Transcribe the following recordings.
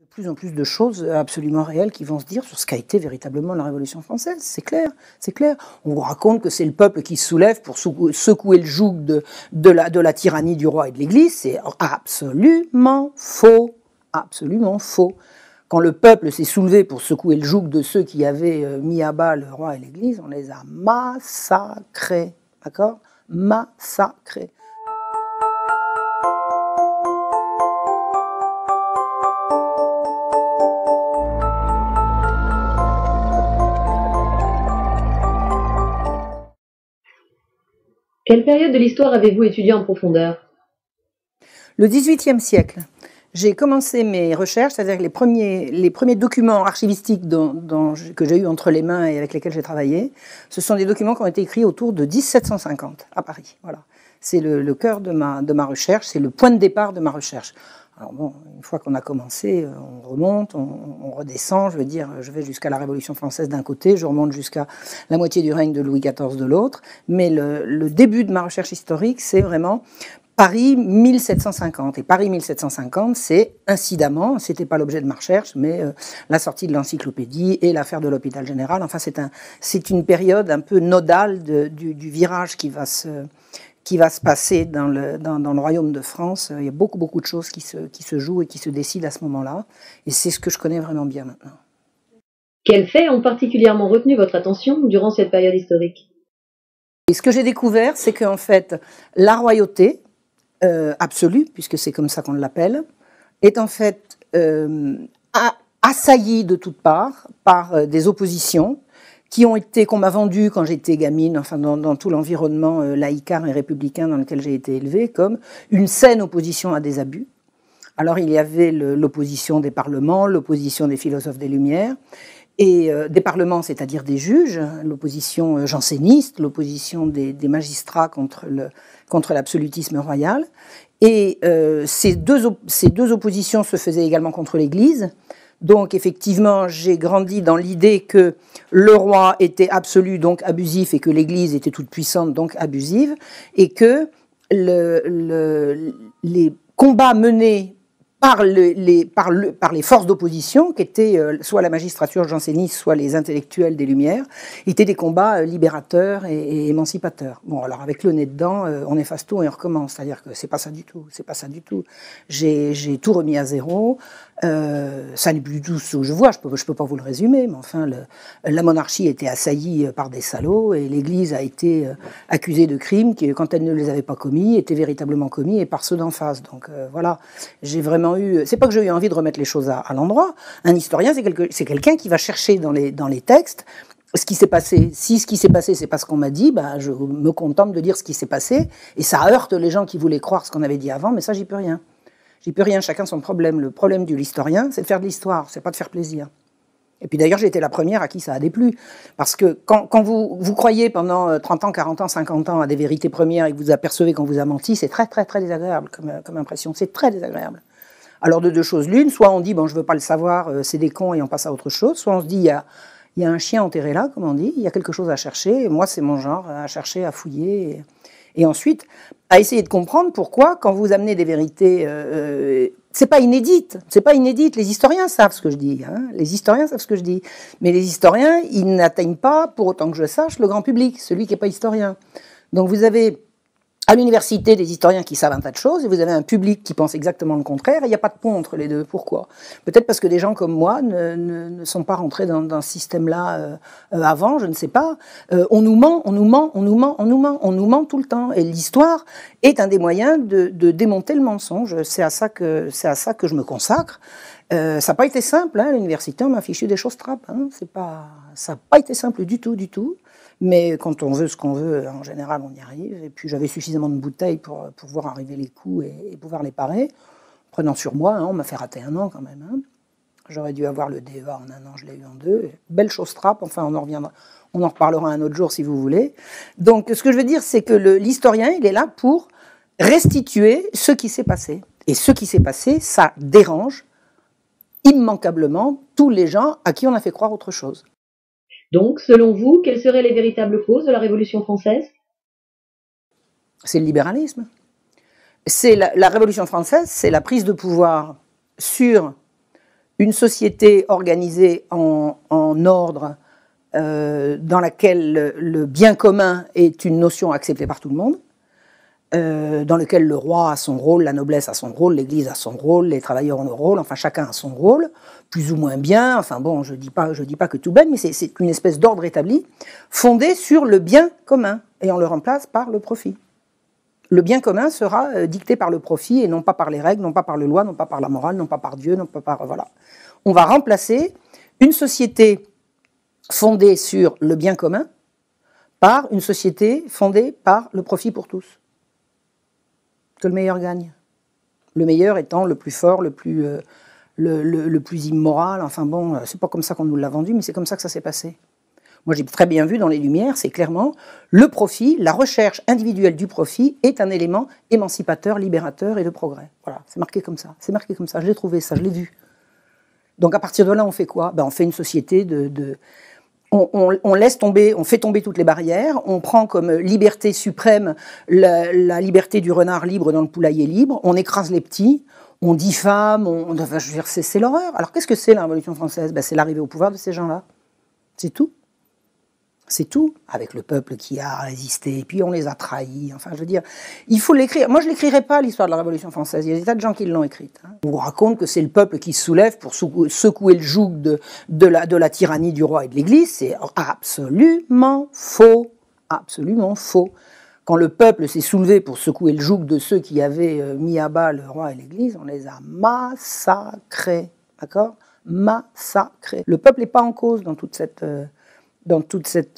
De plus en plus de choses absolument réelles qui vont se dire sur ce qu'a été véritablement la Révolution française, c'est clair, c'est clair. On vous raconte que c'est le peuple qui se soulève pour secouer le joug de la tyrannie du roi et de l'Église, c'est absolument faux, absolument faux. Quand le peuple s'est soulevé pour secouer le joug de ceux qui avaient mis à bas le roi et l'Église, on les a massacrés, d'accord? Massacrés. Quelle période de l'histoire avez-vous étudié en profondeur? Le XVIIIe siècle. J'ai commencé mes recherches, c'est-à-dire que les premiers documents archivistiques que j'ai eu entre les mains et avec lesquels j'ai travaillé, ce sont des documents qui ont été écrits autour de 1750 à Paris. Voilà. C'est le cœur de ma recherche, c'est le point de départ de ma recherche. Alors bon, une fois qu'on a commencé, on remonte, on redescend, je veux dire, je vais jusqu'à la Révolution française d'un côté, je remonte jusqu'à la moitié du règne de Louis XIV de l'autre, mais le début de ma recherche historique, c'est vraiment Paris 1750. Et Paris 1750, c'est incidemment, c'était pas l'objet de ma recherche, mais la sortie de l'encyclopédie et l'affaire de l'hôpital général. Enfin, c'est une période un peu nodale du virage qui va se passer dans le royaume de France. Il y a beaucoup de choses qui se jouent et qui se décident à ce moment-là. Et c'est ce que je connais vraiment bien maintenant. Quels faits ont particulièrement retenu votre attention durant cette période historique? Et ce que j'ai découvert, c'est qu'en fait, la royauté absolue, puisque c'est comme ça qu'on l'appelle, est en fait assaillie de toutes parts par des oppositions qu'on m'a vendues quand j'étais gamine, enfin dans tout l'environnement laïcard et républicain dans lequel j'ai été élevée, comme une saine opposition à des abus. Alors il y avait l'opposition des parlements, l'opposition des philosophes des Lumières, et des parlements, c'est-à-dire des juges, l'opposition janséniste, l'opposition des magistrats contre l'absolutisme royal. Et ces deux oppositions se faisaient également contre l'Église. Donc effectivement, j'ai grandi dans l'idée que le roi était absolu, donc abusif, et que l'Église était toute puissante, donc abusive, et que les combats menés par les forces d'opposition, qui étaient soit la magistrature janséniste, soit les intellectuels des Lumières, étaient des combats libérateurs et émancipateurs. Bon, alors avec le nez dedans, on efface tout et on recommence. C'est-à-dire que c'est pas ça du tout. C'est pas ça du tout. J'ai tout remis à zéro. Ça n'est plus du tout ce que je vois. Je peux pas vous le résumer, mais enfin, la monarchie était assaillie par des salauds et l'Église a été accusée de crimes qui, quand elle ne les avait pas commis, étaient véritablement commis et par ceux d'en face. Donc voilà, j'ai vraiment c'est pas que j'ai eu envie de remettre les choses à l'endroit. Un historien, c'est quelqu'un qui va chercher dans les textes ce qui s'est passé. Si ce qui s'est passé, c'est pas ce qu'on m'a dit, bah, je me contente de dire ce qui s'est passé. Et ça heurte les gens qui voulaient croire ce qu'on avait dit avant, mais ça, j'y peux rien. J'y peux rien, chacun son problème. Le problème de l'historien, c'est de faire de l'histoire, c'est pas de faire plaisir. Et puis d'ailleurs, j'ai été la première à qui ça a déplu. Parce que quand vous croyez pendant 30 ans, 40 ans, 50 ans à des vérités premières et que vous apercevez qu'on vous a menti, c'est très, très, très désagréable comme impression. C'est très désagréable. Alors de deux choses l'une, soit on dit bon je veux pas le savoir, c'est des cons et on passe à autre chose, soit on se dit il y a un chien enterré là, comme on dit, il y a quelque chose à chercher, et moi c'est mon genre, à chercher, à fouiller, et ensuite à essayer de comprendre pourquoi quand vous amenez des vérités, c'est pas inédite, les historiens savent ce que je dis, hein, les historiens savent ce que je dis, mais les historiens ils n'atteignent pas, pour autant que je sache, le grand public, celui qui n'est pas historien. Donc vous avez à l'université des historiens qui savent un tas de choses, et vous avez un public qui pense exactement le contraire, et il n'y a pas de pont entre les deux. Pourquoi? Peut-être parce que des gens comme moi ne sont pas rentrés dans ce système-là avant, je ne sais pas. On nous ment tout le temps. Et l'histoire est un des moyens de démonter le mensonge. C'est à ça que je me consacre. Ça n'a pas été simple, hein, à l'université, on m'a fichu des choses trappes. Hein. Ça n'a pas été simple du tout. Mais quand on veut ce qu'on veut, en général, on y arrive. Et puis j'avais suffisamment de bouteilles pour voir arriver les coups et pouvoir les parer. Prenant sur moi, hein, on m'a fait rater 1 an quand même. Hein. J'aurais dû avoir le DEA en 1 an, je l'ai eu en 2. Belle chose trappe, enfin on en reviendra. On en reparlera un autre jour si vous voulez. Donc ce que je veux dire, c'est que l'historien, il est là pour restituer ce qui s'est passé. Et ce qui s'est passé, ça dérange immanquablement tous les gens à qui on a fait croire autre chose. Donc, selon vous, quelles seraient les véritables causes de la Révolution française? C'est le libéralisme. C'est la Révolution française, c'est la prise de pouvoir sur une société organisée en ordre dans laquelle le bien commun est une notion acceptée par tout le monde, dans lequel le roi a son rôle, la noblesse a son rôle, l'Église a son rôle, les travailleurs ont leur rôle, enfin chacun a son rôle, plus ou moins bien, enfin bon, je dis pas que tout bête, mais c'est une espèce d'ordre établi, fondé sur le bien commun, et on le remplace par le profit. Le bien commun sera dicté par le profit, et non pas par les règles, non pas par les lois, non pas par la morale, non pas par Dieu, non pas par... Voilà. On va remplacer une société fondée sur le bien commun par une société fondée par le profit pour tous. Que le meilleur gagne. Le meilleur étant le plus fort, le plus immoral. Enfin bon, c'est pas comme ça qu'on nous l'a vendu, mais c'est comme ça que ça s'est passé. Moi, j'ai très bien vu dans les Lumières, c'est clairement le profit, la recherche individuelle du profit est un élément émancipateur, libérateur et de progrès. Voilà, c'est marqué comme ça. C'est marqué comme ça. Je l'ai trouvé, ça, je l'ai vu. Donc à partir de là, on fait quoi? On fait une société on laisse tomber, on fait tomber toutes les barrières, on prend comme liberté suprême la liberté du renard libre dans le poulailler libre, on écrase les petits, on diffame, enfin, je veux dire, c'est l'horreur. Alors qu'est-ce que c'est la Révolution française? C'est l'arrivée au pouvoir de ces gens-là. C'est tout. C'est tout, avec le peuple qui a résisté, et puis on les a trahis, enfin je veux dire, il faut l'écrire. Moi je l'écrirai pas, l'histoire de la Révolution française, il y a des tas de gens qui l'ont écrite. On vous raconte que c'est le peuple qui se soulève pour secouer le joug de la tyrannie du roi et de l'Église, c'est absolument faux, absolument faux. Quand le peuple s'est soulevé pour secouer le joug de ceux qui avaient mis à bas le roi et l'Église, on les a massacrés, d'accord? Massacrés. Le peuple n'est pas en cause dans toute cette...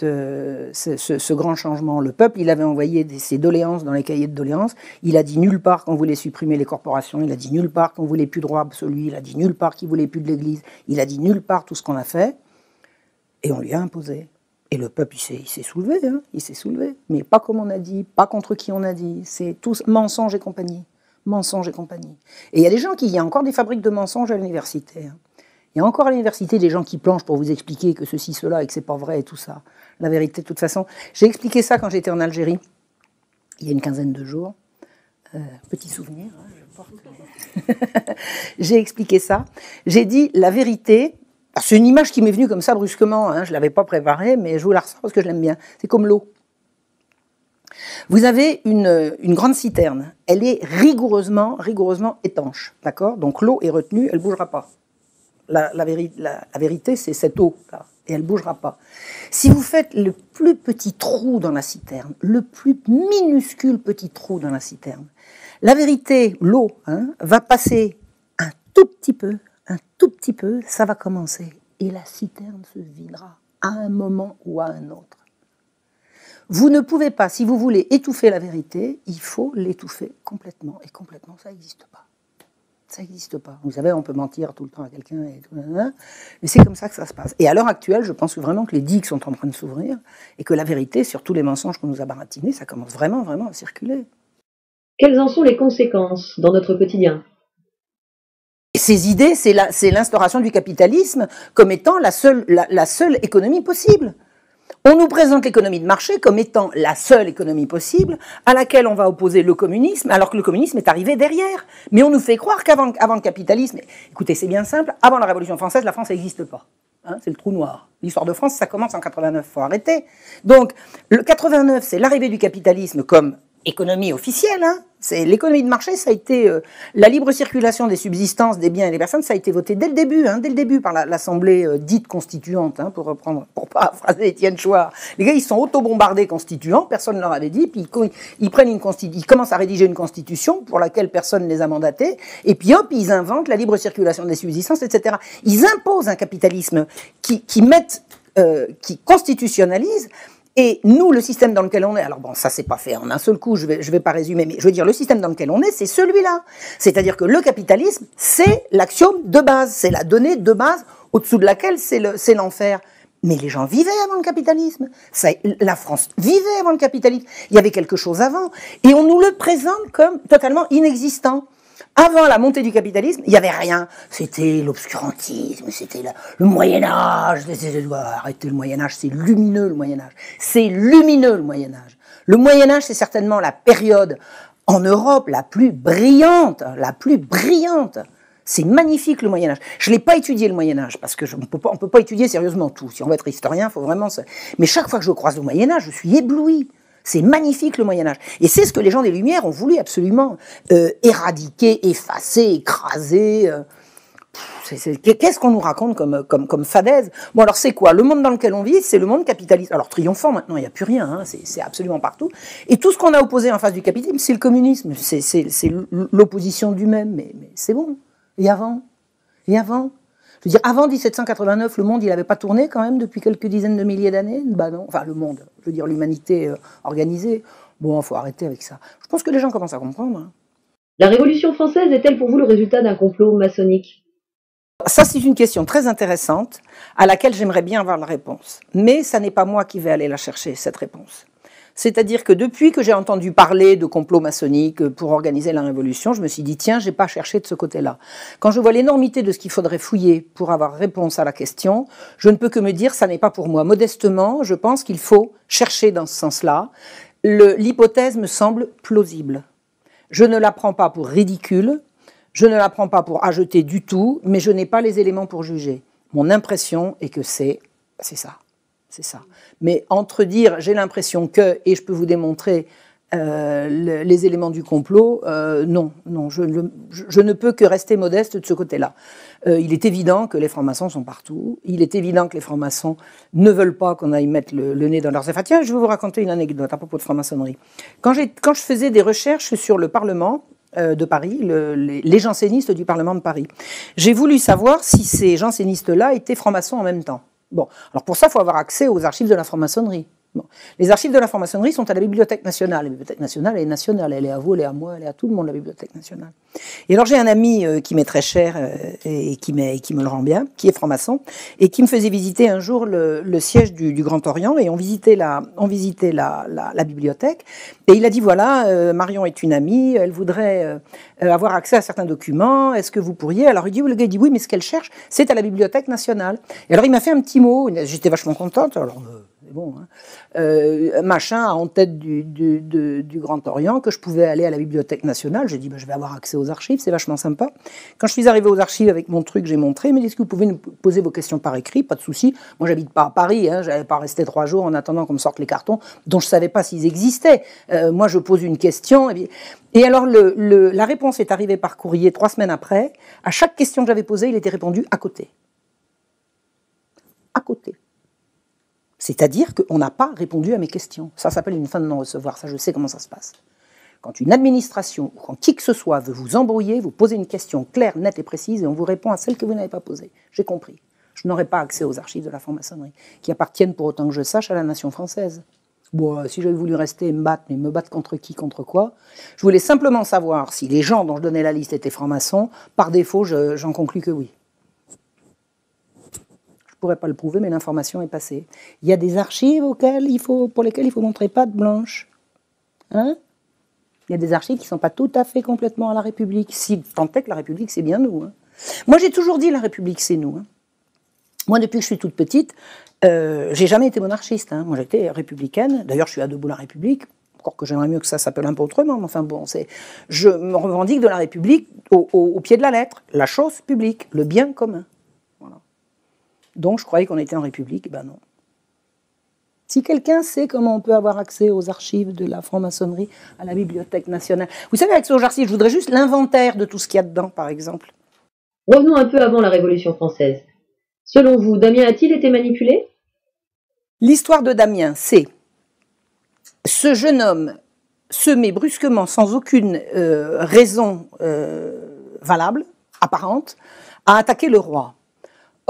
ce grand changement. Le peuple, il avait envoyé ses doléances dans les cahiers de doléances. Il a dit nulle part qu'on voulait supprimer les corporations. Il a dit nulle part qu'on voulait plus de droit absolu. Il a dit nulle part qu'il voulait plus de l'Église. Il a dit nulle part tout ce qu'on a fait. Et on lui a imposé. Et le peuple, il s'est soulevé. Hein, il s'est soulevé. Mais pas comme on a dit, pas contre qui on a dit. C'est tous mensonges et compagnie. Mensonges et compagnie. Et il y a des gens il y a encore des fabriques de mensonges à l'université. Hein. Il y a encore à l'université des gens qui planchent pour vous expliquer que ceci, cela, et que c'est pas vrai et tout ça. La vérité, de toute façon. J'ai expliqué ça quand j'étais en Algérie, il y a une quinzaine de jours. Petit souvenir, hein, je porte. J'ai expliqué ça. J'ai dit la vérité. C'est une image qui m'est venue comme ça brusquement. Hein, je l'avais pas préparée, mais je vous la ressors parce que je l'aime bien. C'est comme l'eau. Vous avez une grande citerne. Elle est rigoureusement étanche, d'accord? Donc l'eau est retenue, elle bougera pas. La vérité, c'est cette eau, là, et elle ne bougera pas. Si vous faites le plus petit trou dans la citerne, le plus minuscule petit trou dans la citerne, la vérité, l'eau, hein, va passer un tout petit peu, ça va commencer, et la citerne se videra à un moment ou à un autre. Vous ne pouvez pas, si vous voulez étouffer la vérité, il faut l'étouffer complètement, et complètement, ça n'existe pas. Ça n'existe pas. Vous savez, on peut mentir tout le temps à quelqu'un, mais c'est comme ça que ça se passe. Et à l'heure actuelle, je pense vraiment que les digues sont en train de s'ouvrir et que la vérité, sur tous les mensonges qu'on nous a baratinés, ça commence vraiment à circuler. Quelles en sont les conséquences dans notre quotidien? Et ces idées, c'est l'instauration du capitalisme comme étant la seule économie possible. On nous présente l'économie de marché comme étant la seule économie possible à laquelle on va opposer le communisme, alors que le communisme est arrivé derrière. Mais on nous fait croire qu'avant le capitalisme... Écoutez, c'est bien simple, avant la Révolution française, la France n'existe pas. Hein, c'est le trou noir. L'histoire de France, ça commence en 89, il faut arrêter. Donc, le 89, c'est l'arrivée du capitalisme comme économie officielle. Hein. C'est l'économie de marché, ça a été la libre circulation des subsistances, des biens et des personnes, ça a été voté dès le début par l'Assemblée dite constituante, hein, pour paraphraser Étienne Chouard. Les gars, ils sont auto-bombardés constituants, personne ne leur avait dit, puis ils commencent à rédiger une constitution pour laquelle personne ne les a mandatés, et puis hop, ils inventent la libre circulation des subsistances, etc. Ils imposent un capitalisme qui constitutionnalise. Et nous, le système dans lequel on est, alors bon, ça c'est pas fait en un seul coup, je vais pas résumer, mais je veux dire, le système dans lequel on est, c'est celui-là. C'est-à-dire que le capitalisme, c'est l'axiome de base, c'est la donnée de base au-dessous de laquelle c'est l'enfer. Mais les gens vivaient avant le capitalisme. La France vivait avant le capitalisme. Il y avait quelque chose avant. Et on nous le présente comme totalement inexistant. Avant la montée du capitalisme, il n'y avait rien. C'était l'obscurantisme, c'était le Moyen-Âge. Arrêtez le Moyen-Âge, c'est lumineux le Moyen-Âge. C'est lumineux le Moyen-Âge. Le Moyen-Âge, c'est certainement la période en Europe la plus brillante, la plus brillante. C'est magnifique le Moyen-Âge. Je ne l'ai pas étudié le Moyen-Âge, parce qu'on ne peut pas étudier sérieusement tout. Si on veut être historien, il faut vraiment... Mais chaque fois que je croise le Moyen-Âge, je suis ébloui. C'est magnifique le Moyen-Âge. Et c'est ce que les gens des Lumières ont voulu absolument éradiquer, effacer, écraser. Qu'est-ce qu'on nous raconte comme fadaise? Bon, alors c'est quoi? Le monde dans lequel on vit, c'est le monde capitaliste. Alors triomphant maintenant, il n'y a plus rien, hein, c'est absolument partout. Et tout ce qu'on a opposé en face du capitalisme, c'est le communisme, c'est l'opposition du même. Mais c'est bon. Et avant? Et avant? Je veux dire, avant 1789, le monde, il n'avait pas tourné quand même depuis quelques dizaines de milliers d'années? Bah non. Enfin, le monde, je veux dire l'humanité organisée. Bon, il faut arrêter avec ça. Je pense que les gens commencent à comprendre. Hein. La Révolution française est-elle pour vous le résultat d'un complot maçonnique? Ça, c'est une question très intéressante à laquelle j'aimerais bien avoir la réponse. Mais ça n'est pas moi qui vais aller la chercher, cette réponse. C'est-à-dire que depuis que j'ai entendu parler de complot maçonnique pour organiser la Révolution, je me suis dit, tiens, j'ai pas cherché de ce côté-là. Quand je vois l'énormité de ce qu'il faudrait fouiller pour avoir réponse à la question, je ne peux que me dire, ça n'est pas pour moi. Modestement, je pense qu'il faut chercher dans ce sens-là. L'hypothèse me semble plausible. Je ne la prends pas pour ridicule, je ne la prends pas pour ajouter du tout, mais je n'ai pas les éléments pour juger. Mon impression est que c'est ça. C'est ça. Mais entre dire j'ai l'impression que, et je peux vous démontrer les éléments du complot, non, je ne peux que rester modeste de ce côté-là. Il est évident que les francs-maçons sont partout. Il est évident que les francs-maçons ne veulent pas qu'on aille mettre le nez dans leurs affaires. Tiens, je vais vous raconter une anecdote à propos de franc-maçonnerie. Quand je faisais des recherches sur le Parlement de Paris, les jansénistes du Parlement de Paris, j'ai voulu savoir si ces jansénistes-là étaient francs-maçons en même temps. Bon, alors pour ça, il faut avoir accès aux archives de la franc-maçonnerie. Bon. Les archives de la franc-maçonnerie sont à la Bibliothèque nationale. La Bibliothèque nationale, elle est nationale. Elle est à vous, elle est à moi, elle est à tout le monde, la Bibliothèque nationale. Et alors j'ai un ami qui m'est très cher et qui me le rend bien, qui est franc-maçon, et qui me faisait visiter un jour le siège du Grand Orient, et on visitait la bibliothèque. Et il a dit, voilà, Marion est une amie, elle voudrait avoir accès à certains documents, est-ce que vous pourriez? Alors le gars dit, oui, mais ce qu'elle cherche, c'est à la Bibliothèque nationale. Et alors il m'a fait un petit mot, j'étais vachement contente, alors... bon, hein. Machin en tête du Grand Orient, que je pouvais aller à la Bibliothèque nationale. J'ai dit, je vais avoir accès aux archives, c'est vachement sympa. Quand je suis arrivé aux archives avec mon truc, j'ai montré, mais est-ce que vous pouvez nous poser vos questions par écrit? Pas de souci. Moi, j'habite pas à Paris, hein, j'allais pas rester 3 jours en attendant qu'on me sorte les cartons, dont je savais pas s'ils existaient. Moi, je pose une question, et alors la réponse est arrivée par courrier 3 semaines après. À chaque question que j'avais posée, il était répondu à côté. À côté. C'est-à-dire qu'on n'a pas répondu à mes questions. Ça s'appelle une fin de non-recevoir, ça je sais comment ça se passe. Quand une administration ou quand qui que ce soit veut vous embrouiller, vous posez une question claire, nette et précise et on vous répond à celle que vous n'avez pas posée. J'ai compris. Je n'aurai pas accès aux archives de la franc-maçonnerie, qui appartiennent pour autant que je sache à la nation française. Bon, si j'avais voulu rester et me battre, mais me battre contre qui, contre quoi? Je voulais simplement savoir si les gens dont je donnais la liste étaient francs-maçons. Par défaut, j'en conclus que oui. Je ne pourrais pas le prouver, mais l'information est passée. Il y a des archives pour lesquelles il faut montrer patte blanche. Hein? Il y a des archives qui ne sont pas tout à fait complètement à la République. Si tant est que la République, c'est bien nous. Hein. Moi, j'ai toujours dit la République, c'est nous. Hein. Moi, depuis que je suis toute petite, j'ai jamais été monarchiste. Hein. Moi, j'étais républicaine. D'ailleurs, je suis à debout la République. Encore que j'aimerais mieux que ça s'appelle un peu autrement. Mais enfin bon, je me revendique de la République au pied de la lettre. La chose publique, le bien commun. Donc, je croyais qu'on était en République, ben non. Si quelqu'un sait comment on peut avoir accès aux archives de la franc-maçonnerie à la Bibliothèque nationale... Vous savez, avec ces archives, je voudrais juste l'inventaire de tout ce qu'il y a dedans, par exemple. Revenons un peu avant la Révolution française. Selon vous, Damien a-t-il été manipulé? L'histoire de Damien, c'est... Ce jeune homme se met brusquement, sans aucune raison valable, apparente, à attaquer le roi.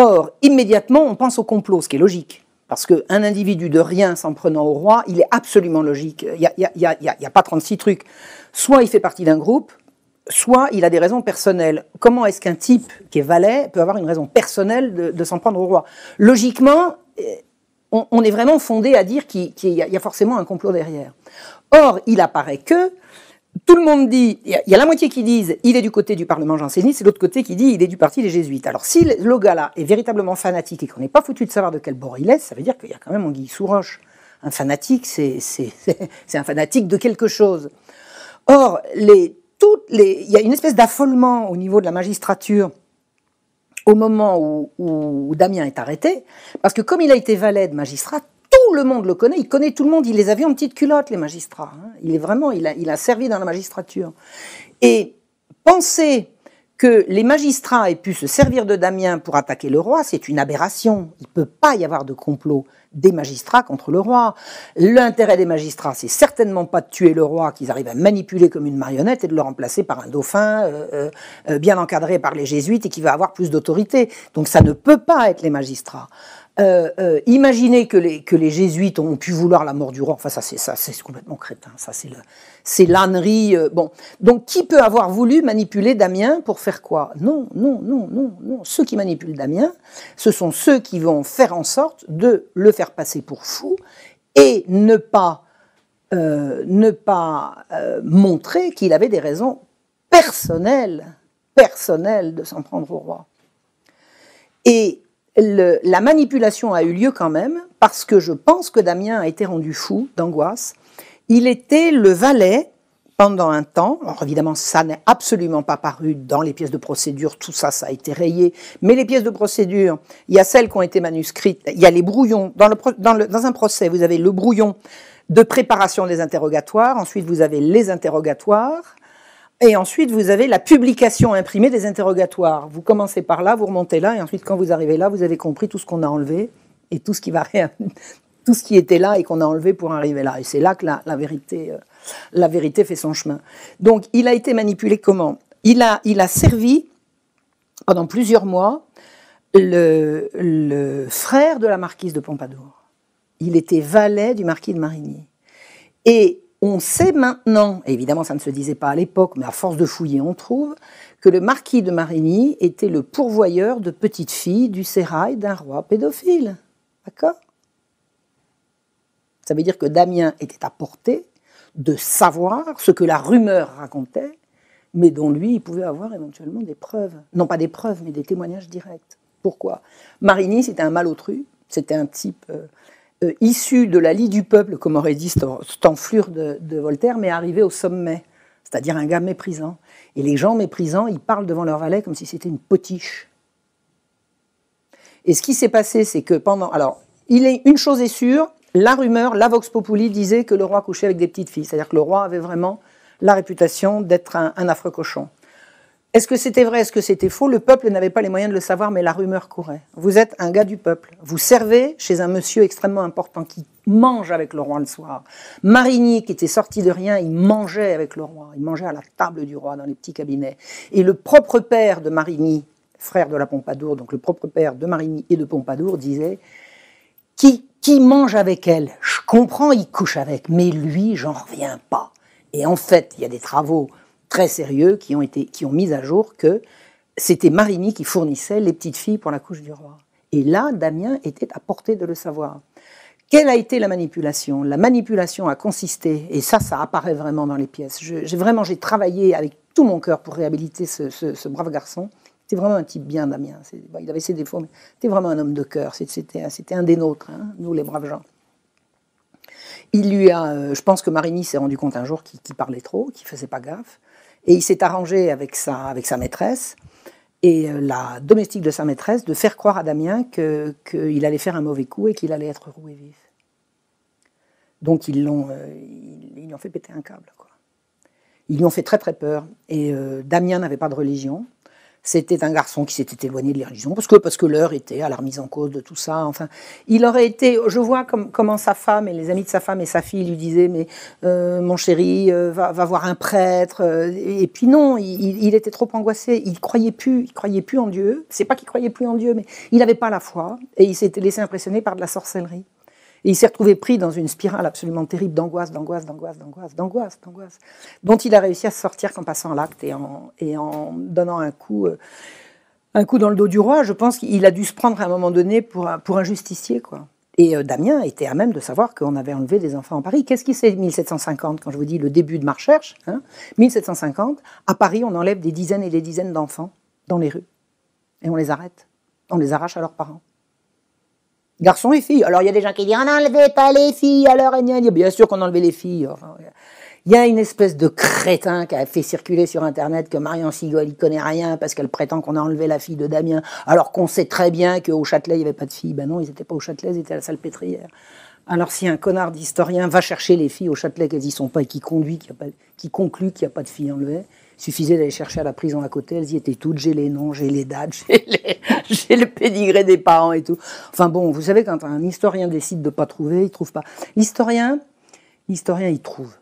Or, immédiatement, on pense au complot, ce qui est logique. Parce qu'un individu de rien s'en prenant au roi, il est absolument logique. Il n'y a pas 36 trucs. Soit il fait partie d'un groupe, soit il a des raisons personnelles. Comment est-ce qu'un type qui est valet peut avoir une raison personnelle de s'en prendre au roi? Logiquement, on est vraiment fondé à dire qu'il y a forcément un complot derrière. Or, il apparaît que... Tout le monde dit, il y a la moitié qui disent il est du côté du Parlement janséniste, et l'autre côté qui dit il est du parti des jésuites. Alors si le gars-là est véritablement fanatique et qu'on n'est pas foutu de savoir de quel bord il est, ça veut dire qu'il y a quand même anguille sous roche. Un fanatique, c'est un fanatique de quelque chose. Or, il y a une espèce d'affolement au niveau de la magistrature au moment où Damien est arrêté, parce que comme il a été valet de magistrat, tout le monde le connaît, il connaît tout le monde, il les a vus en petite culotte, les magistrats. Il a servi dans la magistrature. Et penser que les magistrats aient pu se servir de Damien pour attaquer le roi, c'est une aberration. Il ne peut pas y avoir de complot des magistrats contre le roi. L'intérêt des magistrats, c'est certainement pas de tuer le roi qu'ils arrivent à manipuler comme une marionnette et de le remplacer par un dauphin bien encadré par les jésuites et qui va avoir plus d'autorité. Donc ça ne peut pas être les magistrats. Imaginez que les jésuites ont pu vouloir la mort du roi. Enfin, c'est complètement crétin. Ça, c'est l'ânerie. Bon, donc qui peut avoir voulu manipuler Damien pour faire quoi ? Non. Ceux qui manipulent Damien, ce sont ceux qui vont faire en sorte de le faire passer pour fou et ne pas montrer qu'il avait des raisons personnelles de s'en prendre au roi. Et la manipulation a eu lieu quand même, parce que je pense que Damien a été rendu fou d'angoisse. Il était le valet pendant un temps. Alors évidemment, ça n'est absolument pas paru dans les pièces de procédure, tout ça, ça a été rayé. Mais les pièces de procédure, il y a celles qui ont été manuscrites, il y a les brouillons. Dans un procès, vous avez le brouillon de préparation des interrogatoires, ensuite vous avez les interrogatoires, et ensuite, vous avez la publication imprimée des interrogatoires. Vous commencez par là, vous remontez là, et ensuite, quand vous arrivez là, vous avez compris tout ce qu'on a enlevé et tout ce qui était là et qu'on a enlevé pour arriver là. Et c'est là que la vérité fait son chemin. Donc, il a été manipulé comment ? Il a servi pendant plusieurs mois le frère de la marquise de Pompadour. Il était valet du marquis de Marigny. Et on sait maintenant, et évidemment ça ne se disait pas à l'époque, mais à force de fouiller on trouve, que le marquis de Marigny était le pourvoyeur de petites filles du sérail d'un roi pédophile. D'accord ? Ça veut dire que Damien était à portée de savoir ce que la rumeur racontait, mais dont lui, il pouvait avoir éventuellement des preuves. Non pas des preuves, mais des témoignages directs. Pourquoi ? Marigny, c'était un malotru, c'était un type... issu de la lie du peuple, comme aurait dit cette enflure de Voltaire, mais arrivé au sommet, c'est-à-dire un gars méprisant. Et les gens méprisants, ils parlent devant leur valet comme si c'était une potiche. Et ce qui s'est passé, c'est que pendant... Alors, une chose est sûre, la rumeur, la vox populi disait que le roi couchait avec des petites filles, c'est-à-dire que le roi avait vraiment la réputation d'être un affreux cochon. Est-ce que c'était vrai, est-ce que c'était faux ? Le peuple n'avait pas les moyens de le savoir, mais la rumeur courait. Vous êtes un gars du peuple. Vous servez chez un monsieur extrêmement important qui mange avec le roi le soir. Marigny, qui était sorti de rien, il mangeait avec le roi. Il mangeait à la table du roi, dans les petits cabinets. Et le propre père de Marigny, frère de la Pompadour, donc le propre père de Marigny et de Pompadour, disait « Qui mange avec elle ? Je comprends, il couche avec, mais lui, j'en reviens pas. » Et en fait, il y a des travaux très sérieux qui ont mis à jour que c'était Marigny qui fournissait les petites filles pour la couche du roi. Et là, Damien était à portée de le savoir. Quelle a été la manipulation ? La manipulation a consisté, et ça apparaît vraiment dans les pièces. J'ai travaillé avec tout mon cœur pour réhabiliter ce brave garçon. C'était vraiment un type bien, Damien. Il avait ses défauts, mais c'était vraiment un homme de cœur. C'était un des nôtres, hein, nous les braves gens. Je pense que Marigny s'est rendu compte un jour qu'il parlait trop, qu'il faisait pas gaffe. Et il s'est arrangé avec sa maîtresse et la domestique de sa maîtresse de faire croire à Damien qu'il allait faire un mauvais coup et qu'il allait être roué vif. Donc ils lui ont fait péter un câble, quoi. Ils lui ont fait très très peur. Et Damien n'avait pas de religion. C'était un garçon qui s'était éloigné de la religion, parce que l'heure était à la remise en cause de tout ça. Enfin, il aurait été... Je vois comment sa femme et les amis de sa femme et sa fille lui disaient « Mais mon chéri, va voir un prêtre. » Et puis non, il était trop angoissé. Il croyait plus en Dieu. C'est pas qu'il croyait plus en Dieu, mais il n'avait pas la foi. Et il s'était laissé impressionner par de la sorcellerie. Et il s'est retrouvé pris dans une spirale absolument terrible d'angoisse, dont il a réussi à se sortir qu'en passant l'acte et en donnant un coup dans le dos du roi. Je pense qu'il a dû se prendre à un moment donné pour un justicier, quoi. Et Damien était à même de savoir qu'on avait enlevé des enfants en Paris. Qu'est-ce qui c'est 1750, quand je vous dis le début de ma recherche, hein, 1750, à Paris, on enlève des dizaines et des dizaines d'enfants dans les rues. Et on les arrête. On les arrache à leurs parents. Garçons et filles. Alors il y a des gens qui disent « On n'enlevait pas les filles, alors bien sûr qu'on enlevait les filles. » Enfin, Il y a une espèce de crétin qui a fait circuler sur Internet que Marion Sigol, il connaît rien parce qu'elle prétend qu'on a enlevé la fille de Damien, alors qu'on sait très bien qu'au Châtelet, il n'y avait pas de filles. Ben non, ils n'étaient pas au Châtelet, ils étaient à la Salpêtrière. Alors si un connard d'historien va chercher les filles au Châtelet qu'elles n'y sont pas et qui conclut qu'il n'y a pas de filles enlevées, il suffisait d'aller chercher à la prison à côté, elles y étaient toutes, j'ai les noms, j'ai les dates, j'ai le pédigré des parents et tout. Enfin bon, vous savez, quand un historien décide de ne pas trouver, il ne trouve pas. L'historien, il trouve.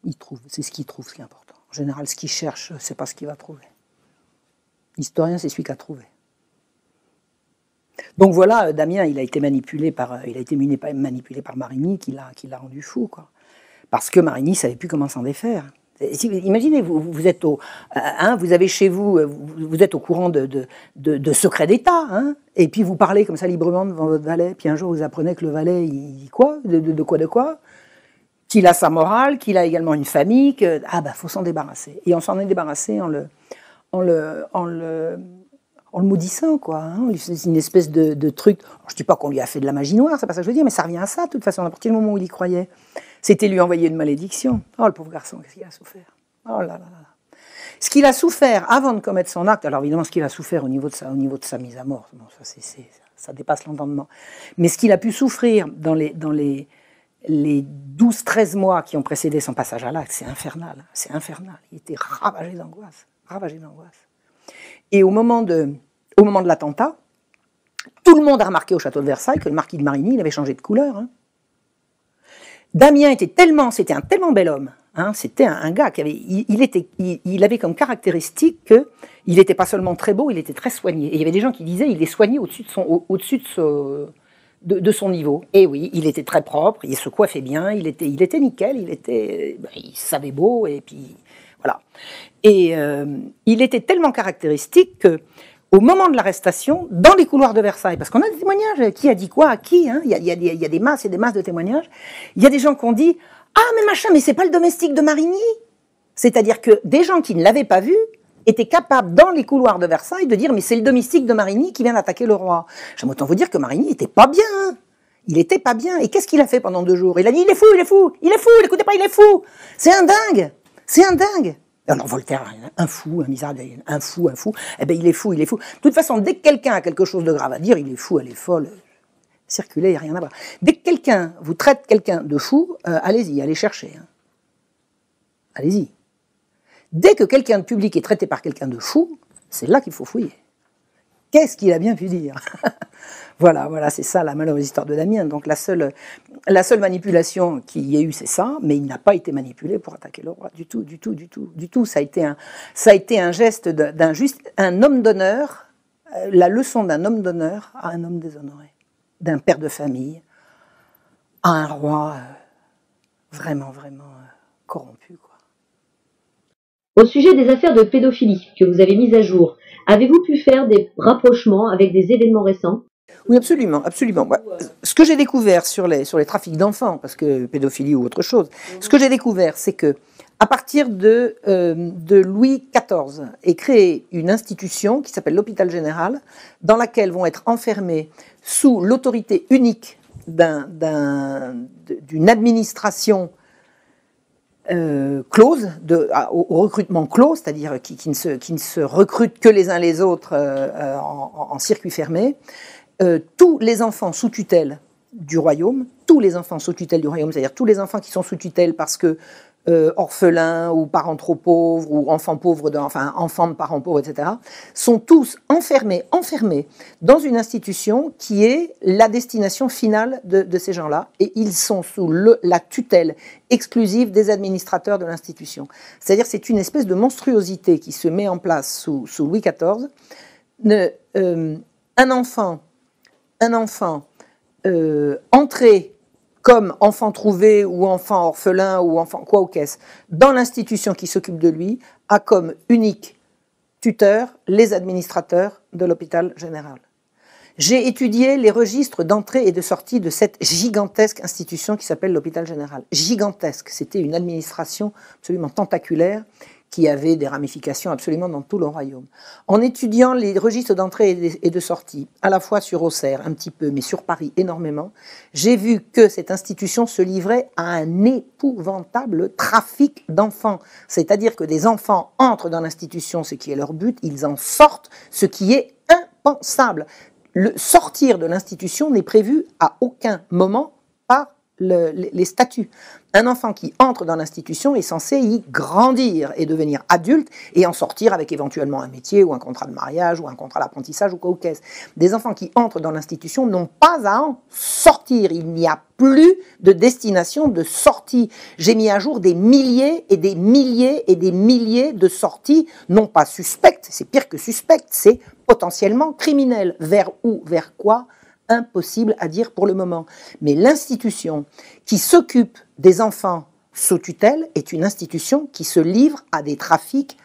Il trouve, c'est ce qu'il trouve, ce qui est important. En général, ce qu'il cherche, c'est pas ce qu'il va trouver. L'historien, c'est celui qui a trouvé. Donc voilà, Damien, il a été manipulé par Marigny, qui l'a rendu fou, quoi. Parce que Marigny savait plus comment s'en défaire. Imaginez, vous êtes vous avez chez vous, vous êtes au courant de secrets d'État, hein, et puis vous parlez comme ça librement devant votre valet, puis un jour vous apprenez que le valet, il dit quoi, de quoi, qu'il a sa morale, qu'il a également une famille, faut s'en débarrasser. Et on s'en est débarrassé en le maudissant, quoi. Hein. C'est une espèce de truc. Alors, je dis pas qu'on lui a fait de la magie noire, c'est pas ça que je veux dire, mais ça revient à ça, de toute façon, à partir du moment où il y croyait. C'était lui envoyer une malédiction. Oh, le pauvre garçon, qu'est-ce qu'il a souffert. Oh là là là. Ce qu'il a souffert avant de commettre son acte, alors évidemment, ce qu'il a souffert au niveau de sa mise à mort, bon, ça dépasse l'entendement. Mais ce qu'il a pu souffrir dans les 12-13 mois qui ont précédé son passage à l'acte, c'est infernal. C'est infernal. Il était ravagé d'angoisse. Ravagé d'angoisse. Et au moment de l'attentat, tout le monde a remarqué au château de Versailles que le marquis de Marigny, il avait changé de couleur. Hein. Damien c'était un tellement bel homme. Hein, c'était un gars qui il avait comme caractéristique qu'il n'était pas seulement très beau, il était très soigné. Et il y avait des gens qui disaient il est soigné au-dessus de son niveau. Et oui, il était très propre, il se coiffait bien, il était nickel, il savait beau, et puis voilà. Et il était tellement caractéristique que, au moment de l'arrestation, dans les couloirs de Versailles, parce qu'on a des témoignages, qui a dit quoi à qui, hein, il y a des masses et des masses de témoignages, il y a des gens qui ont dit « Ah, mais machin, mais c'est pas le domestique de Marigny !» C'est-à-dire que des gens qui ne l'avaient pas vu étaient capables, dans les couloirs de Versailles, de dire « Mais c'est le domestique de Marigny qui vient d'attaquer le roi. » J'aime autant vous dire que Marigny n'était pas bien. Hein. Il n'était pas bien. Et qu'est-ce qu'il a fait pendant 2 jours? Il a dit « Il est fou, il est fou, il est fou, l'écoutez pas, il est fou. C'est un dingue. C'est un dingue. » Alors Voltaire, un fou, un misérable, un fou, eh bien il est fou, il est fou. De toute façon, dès que quelqu'un a quelque chose de grave à dire, il est fou, elle est folle, circuler, il n'y a rien à voir. Dès que vous traite quelqu'un de fou, allez-y, allez chercher. Hein. Allez-y. Dès que quelqu'un de public est traité par quelqu'un de fou, c'est là qu'il faut fouiller. Qu'est-ce qu'il a bien pu dire? Voilà, c'est ça la malheureuse histoire de Damien. Donc la seule manipulation qu'il y ait eu, c'est ça, mais il n'a pas été manipulé pour attaquer le roi, du tout. Ça a été un geste un homme d'honneur, la leçon d'un homme d'honneur à un homme déshonoré, d'un père de famille à un roi vraiment corrompu, quoi. Au sujet des affaires de pédophilie que vous avez mises à jour, avez-vous pu faire des rapprochements avec des événements récents? Oui, absolument. Ce que j'ai découvert sur les trafics d'enfants, parce que pédophilie ou autre chose, ce que j'ai découvert, c'est que à partir de Louis XIV est créée une institution qui s'appelle l'hôpital général, dans laquelle vont être enfermés sous l'autorité unique d'une administration close, au recrutement clos, c'est-à-dire qui ne se recrutent que les uns les autres en circuit fermé. Tous les enfants sous tutelle du royaume, c'est-à-dire tous les enfants qui sont sous tutelle parce que orphelins ou parents trop pauvres ou enfants de parents pauvres, etc., sont tous enfermés dans une institution qui est la destination finale de ces gens-là, et ils sont sous la tutelle exclusive des administrateurs de l'institution. C'est-à-dire c'est une espèce de monstruosité qui se met en place sous Louis XIV. Un enfant entré comme enfant trouvé ou enfant orphelin ou enfant quoi ou qu'est-ce, dans l'institution qui s'occupe de lui, a comme unique tuteur les administrateurs de l'hôpital général. J'ai étudié les registres d'entrée et de sortie de cette gigantesque institution qui s'appelle l'hôpital général. Gigantesque, c'était une administration absolument tentaculaire qui avait des ramifications absolument dans tout le royaume. En étudiant les registres d'entrée et de sortie, à la fois sur Auxerre, un petit peu, mais sur Paris énormément, j'ai vu que cette institution se livrait à un épouvantable trafic d'enfants. C'est-à-dire que des enfants entrent dans l'institution, ce qui est leur but, ils en sortent, ce qui est impensable. Le sortir de l'institution n'est prévu à aucun moment par les statuts. Un enfant qui entre dans l'institution est censé y grandir et devenir adulte et en sortir avec éventuellement un métier ou un contrat de mariage ou un contrat d'apprentissage ou quoi qu'est-ce. Des enfants qui entrent dans l'institution n'ont pas à en sortir. Il n'y a plus de destination de sortie. J'ai mis à jour des milliers et des milliers et des milliers de sorties, non pas suspectes, c'est pire que suspectes, c'est potentiellement criminel. Vers où, vers quoi ? Impossible à dire pour le moment. Mais l'institution qui s'occupe des enfants sous tutelle est une institution qui se livre à des trafics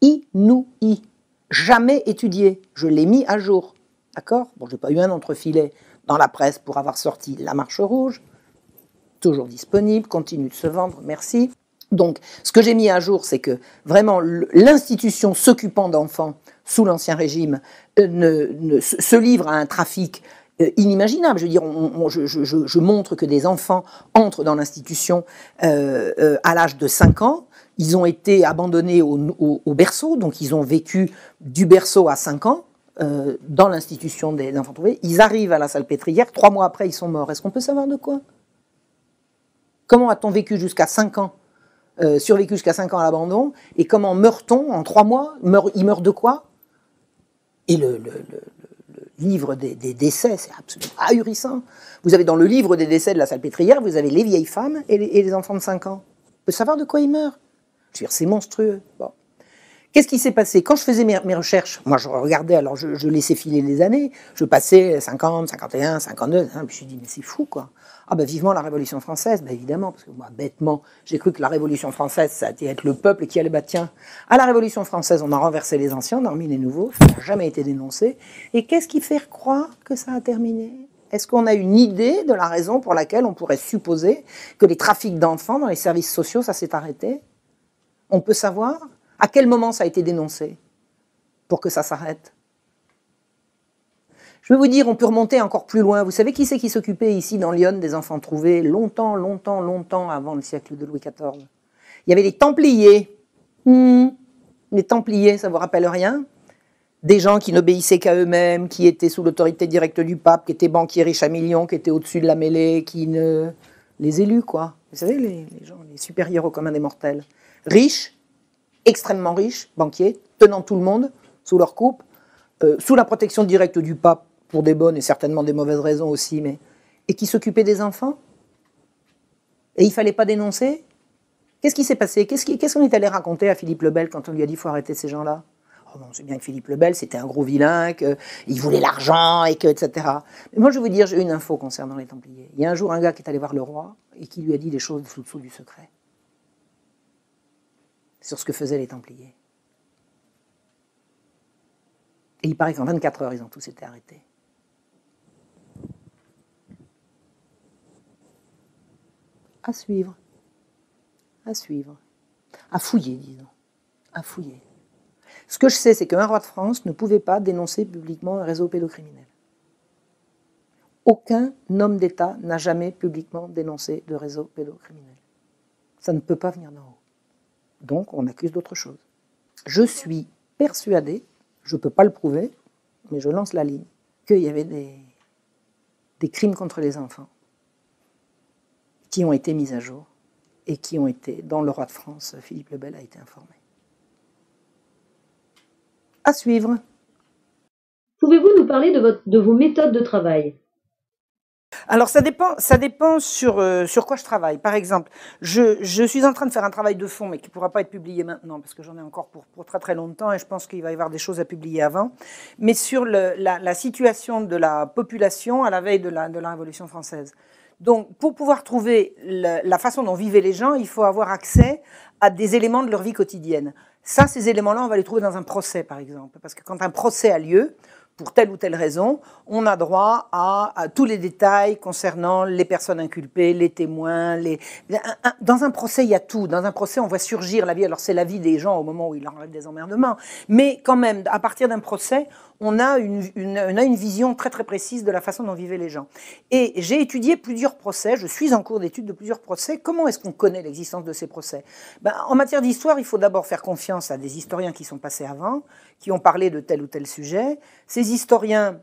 inouïs, jamais étudiés. Je l'ai mis à jour, d'accord ? Bon, j'ai pas eu un entrefilet dans la presse pour avoir sorti La Marche Rouge, toujours disponible, continue de se vendre, merci. Donc, ce que j'ai mis à jour, c'est que vraiment l'institution s'occupant d'enfants sous l'Ancien Régime se livre à un trafic inimaginable. Je veux dire, je montre que des enfants entrent dans l'institution à l'âge de 5 ans. Ils ont été abandonnés au berceau, donc ils ont vécu du berceau à 5 ans dans l'institution des enfants trouvés. Ils arrivent à la salpêtrière, 3 mois après, ils sont morts. Est-ce qu'on peut savoir de quoi ? Comment a-t-on vécu jusqu'à 5 ans, survécu jusqu'à 5 ans à l'abandon, et comment meurt-on en 3 mois ? Il meurt de quoi ? Et le livre des décès, c'est absolument ahurissant. Vous avez dans le livre des décès de la salpêtrière, vous avez les vieilles femmes et les enfants de 5 ans. On peut savoir de quoi ils meurent. Je veux dire, c'est monstrueux. Bon. Qu'est-ce qui s'est passé ? Quand je faisais mes recherches, moi je regardais, alors je laissais filer les années, je passais 50, 51, 52, hein, puis je me suis dit, mais c'est fou quoi. Ah ben vivement la Révolution française, ben évidemment, parce que moi bêtement, j'ai cru que la Révolution française, ça allait être le peuple qui allait, bah tiens, à la Révolution française, on a renversé les anciens, on a remis les nouveaux, ça n'a jamais été dénoncé. Et qu'est-ce qui fait croire que ça a terminé ? Est-ce qu'on a une idée de la raison pour laquelle on pourrait supposer que les trafics d'enfants dans les services sociaux, ça s'est arrêté ? On peut savoir ? À quel moment ça a été dénoncé pour que ça s'arrête ? Je vais vous dire, on peut remonter encore plus loin. Vous savez qui c'est qui s'occupait ici dans Lyon des enfants trouvés longtemps avant le siècle de Louis XIV ? Il y avait les Templiers. Les Templiers, ça vous rappelle rien ? Des gens qui n'obéissaient qu'à eux-mêmes, qui étaient sous l'autorité directe du pape, qui étaient banquiers riches à millions, qui étaient au-dessus de la mêlée, les élus, quoi. Vous savez, les gens, les supérieurs au commun des mortels. Riches, extrêmement riches, banquiers, tenant tout le monde sous leur coupe, sous la protection directe du pape, pour des bonnes et certainement des mauvaises raisons aussi, et qui s'occupaient des enfants. Et il ne fallait pas dénoncer. Qu'est-ce qui s'est passé ? Qu'est-ce qu'on est allé raconter à Philippe le Bel quand on lui a dit qu'il faut arrêter ces gens-là ? Oh non, c'est bien que Philippe le Bel, c'était un gros vilain, qu'il voulait l'argent, etc. Mais moi, je vais vous dire, j'ai une info concernant les Templiers. Il y a un jour un gars qui est allé voir le roi et qui lui a dit des choses sous du secret sur ce que faisaient les Templiers. Et il paraît qu'en 24 heures, ils ont tous été arrêtés. À suivre. À suivre. À fouiller, disons. À fouiller. Ce que je sais, c'est qu'un roi de France ne pouvait pas dénoncer publiquement un réseau pédocriminel. Aucun homme d'État n'a jamais publiquement dénoncé de réseau pédocriminel. Ça ne peut pas venir d'en haut. Donc, on accuse d'autre chose. Je suis persuadé, je ne peux pas le prouver, mais je lance la ligne, qu'il y avait des crimes contre les enfants qui ont été mis à jour et qui ont été, dont le roi de France, Philippe le Bel, a été informé. À suivre. Pouvez-vous nous parler de vos méthodes de travail ? Alors ça dépend sur quoi je travaille. Par exemple, je suis en train de faire un travail de fond, mais qui ne pourra pas être publié maintenant, parce que j'en ai encore pour très très longtemps, et je pense qu'il va y avoir des choses à publier avant, mais sur la situation de la population à la veille de la Révolution française. Donc, pour pouvoir trouver la façon dont vivaient les gens, il faut avoir accès à des éléments de leur vie quotidienne. Ça, ces éléments-là, on va les trouver dans un procès, par exemple. Parce que quand un procès a lieu, pour telle ou telle raison, on a droit à tous les détails concernant les personnes inculpées, les témoins. Dans un procès, il y a tout. Dans un procès, on voit surgir la vie. Alors, c'est la vie des gens au moment où il leur arrive des emmerdements. Mais quand même, à partir d'un procès, on a une vision très très précise de la façon dont vivaient les gens. Et j'ai étudié plusieurs procès. Je suis en cours d'étude de plusieurs procès. Comment est-ce qu'on connaît l'existence de ces procès? En matière d'histoire, il faut d'abord faire confiance à des historiens qui sont passés avant, qui ont parlé de tel ou tel sujet. Ces historiens,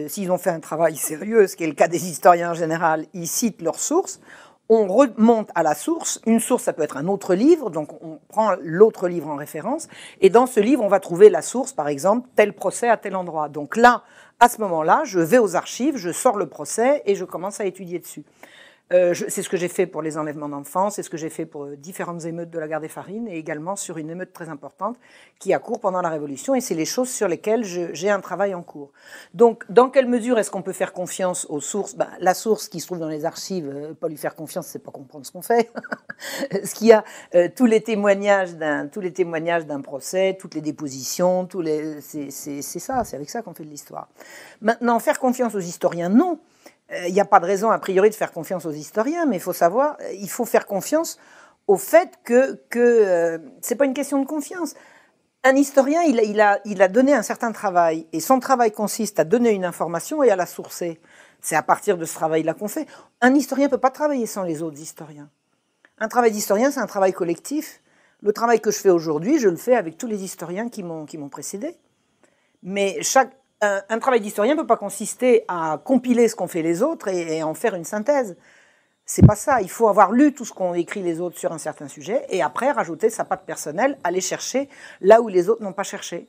s'ils ont fait un travail sérieux, ce qui est le cas des historiens en général, ils citent leurs sources. On remonte à la source. Une source, ça peut être un autre livre, donc on prend l'autre livre en référence. Et dans ce livre, on va trouver la source, par exemple, tel procès à tel endroit. Donc là, à ce moment-là, je vais aux archives, je sors le procès et je commence à étudier dessus. C'est ce que j'ai fait pour les enlèvements d'enfants, c'est ce que j'ai fait pour différentes émeutes de la gare des Farines et également sur une émeute très importante qui a cours pendant la Révolution, et c'est les choses sur lesquelles j'ai un travail en cours. Donc, dans quelle mesure est-ce qu'on peut faire confiance aux sources? La source qui se trouve dans les archives, pas lui faire confiance, c'est pas comprendre ce qu'on fait. Ce qu'il y a, tous les témoignages d'un procès, toutes les dépositions, c'est ça, c'est avec ça qu'on fait de l'histoire. Maintenant, faire confiance aux historiens, non. Il n'y a pas de raison, a priori, de faire confiance aux historiens, mais il faut savoir, il faut faire confiance au fait que c'est pas une question de confiance. Un historien, il a donné un certain travail, et son travail consiste à donner une information et à la sourcer. C'est à partir de ce travail-là qu'on fait. Un historien ne peut pas travailler sans les autres historiens. Un travail d'historien, c'est un travail collectif. Le travail que je fais aujourd'hui, je le fais avec tous les historiens qui m'ont précédé. Mais un travail d'historien ne peut pas consister à compiler ce qu'ont fait les autres et en faire une synthèse. C'est pas ça. Il faut avoir lu tout ce qu'ont écrit les autres sur un certain sujet et après rajouter sa patte personnelle, aller chercher là où les autres n'ont pas cherché.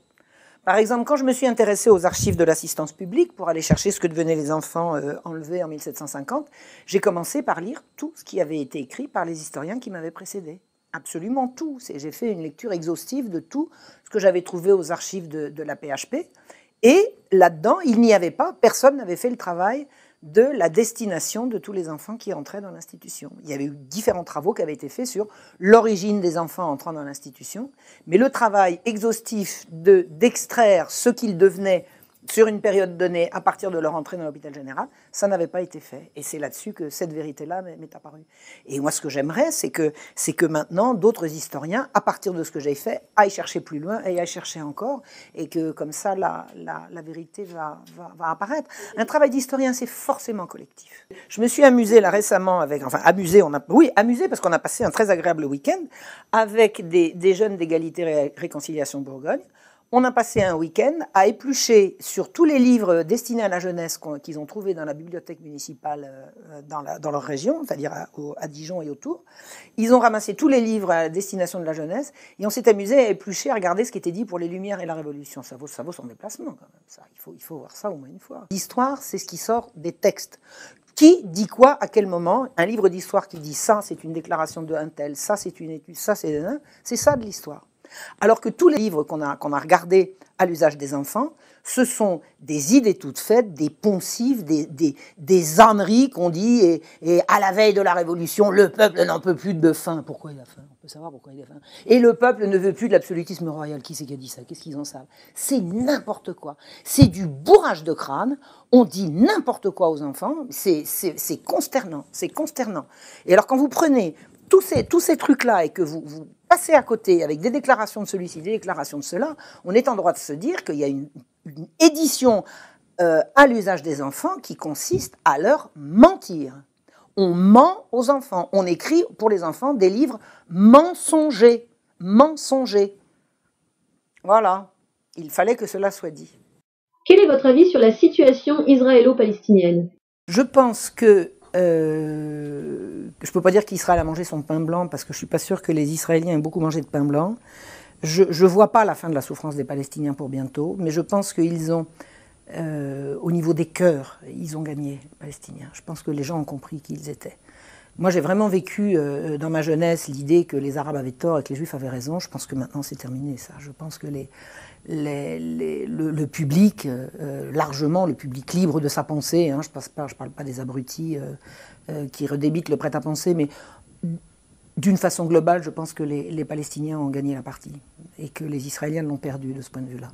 Par exemple, quand je me suis intéressée aux archives de l'assistance publique pour aller chercher ce que devenaient les enfants enlevés en 1750, j'ai commencé par lire tout ce qui avait été écrit par les historiens qui m'avaient précédé. Absolument tout. J'ai fait une lecture exhaustive de tout ce que j'avais trouvé aux archives de la PHP. Et là-dedans, il n'y avait pas, personne n'avait fait le travail de la destination de tous les enfants qui entraient dans l'institution. Il y avait eu différents travaux qui avaient été faits sur l'origine des enfants entrant dans l'institution, mais le travail exhaustif d'extraire ce qu'ils devenaient sur une période donnée à partir de leur entrée dans l'hôpital général, ça n'avait pas été fait. Et c'est là-dessus que cette vérité-là m'est apparue. Et moi, ce que j'aimerais, c'est que maintenant, d'autres historiens, à partir de ce que j'ai fait, aillent chercher plus loin et aillent chercher encore, et que comme ça, la vérité va apparaître. Un travail d'historien, c'est forcément collectif. Je me suis amusée là récemment amusée parce qu'on a passé un très agréable week-end avec des jeunes d'égalité et réconciliation Bourgogne. On a passé un week-end à éplucher sur tous les livres destinés à la jeunesse qu'ils ont trouvés dans la bibliothèque municipale dans leur région, c'est-à-dire à Dijon et autour. Ils ont ramassé tous les livres à destination de la jeunesse et on s'est amusé à éplucher, à regarder ce qui était dit pour les Lumières et la Révolution. Ça vaut son déplacement quand même. Ça, il faut voir ça au moins une fois. L'histoire, c'est ce qui sort des textes. Qui dit quoi à quel moment? Un livre d'histoire qui dit ça, c'est une déclaration de un tel, ça c'est une étude, ça c'est ça de l'histoire. Alors que tous les livres qu'on a regardés à l'usage des enfants, ce sont des idées toutes faites, des poncifs, des âneries qu'on dit, et à la veille de la Révolution, le peuple n'en peut plus de faim. Pourquoi il a faim? On peut savoir pourquoi il a faim. Et le peuple ne veut plus de l'absolutisme royal. Qui c'est qui a dit ça? Qu'est-ce qu'ils en savent? C'est n'importe quoi. C'est du bourrage de crâne. On dit n'importe quoi aux enfants. C'est consternant. C'est consternant. Et alors quand vous prenez tous ces trucs-là et que vous passez à côté avec des déclarations de celui-ci, des déclarations de cela, on est en droit de se dire qu'il y a une édition à l'usage des enfants qui consiste à leur mentir. On ment aux enfants. On écrit pour les enfants des livres mensongers. Mensongers. Voilà. Il fallait que cela soit dit. Quel est votre avis sur la situation israélo-palestinienne? Je pense que je ne peux pas dire qu'Israël a mangé son pain blanc parce que je ne suis pas sûr que les Israéliens aient beaucoup mangé de pain blanc. Je ne vois pas la fin de la souffrance des Palestiniens pour bientôt, mais je pense qu'ils ont, au niveau des cœurs, ils ont gagné, les Palestiniens. Je pense que les gens ont compris qui ils étaient. Moi, j'ai vraiment vécu dans ma jeunesse l'idée que les Arabes avaient tort et que les Juifs avaient raison. Je pense que maintenant, c'est terminé, ça. Je pense que le public, largement le public libre de sa pensée, hein, je parle pas des abrutis qui redébitent le prêt-à-penser, mais d'une façon globale, je pense que les Palestiniens ont gagné la partie et que les Israéliens l'ont perdu de ce point de vue-là.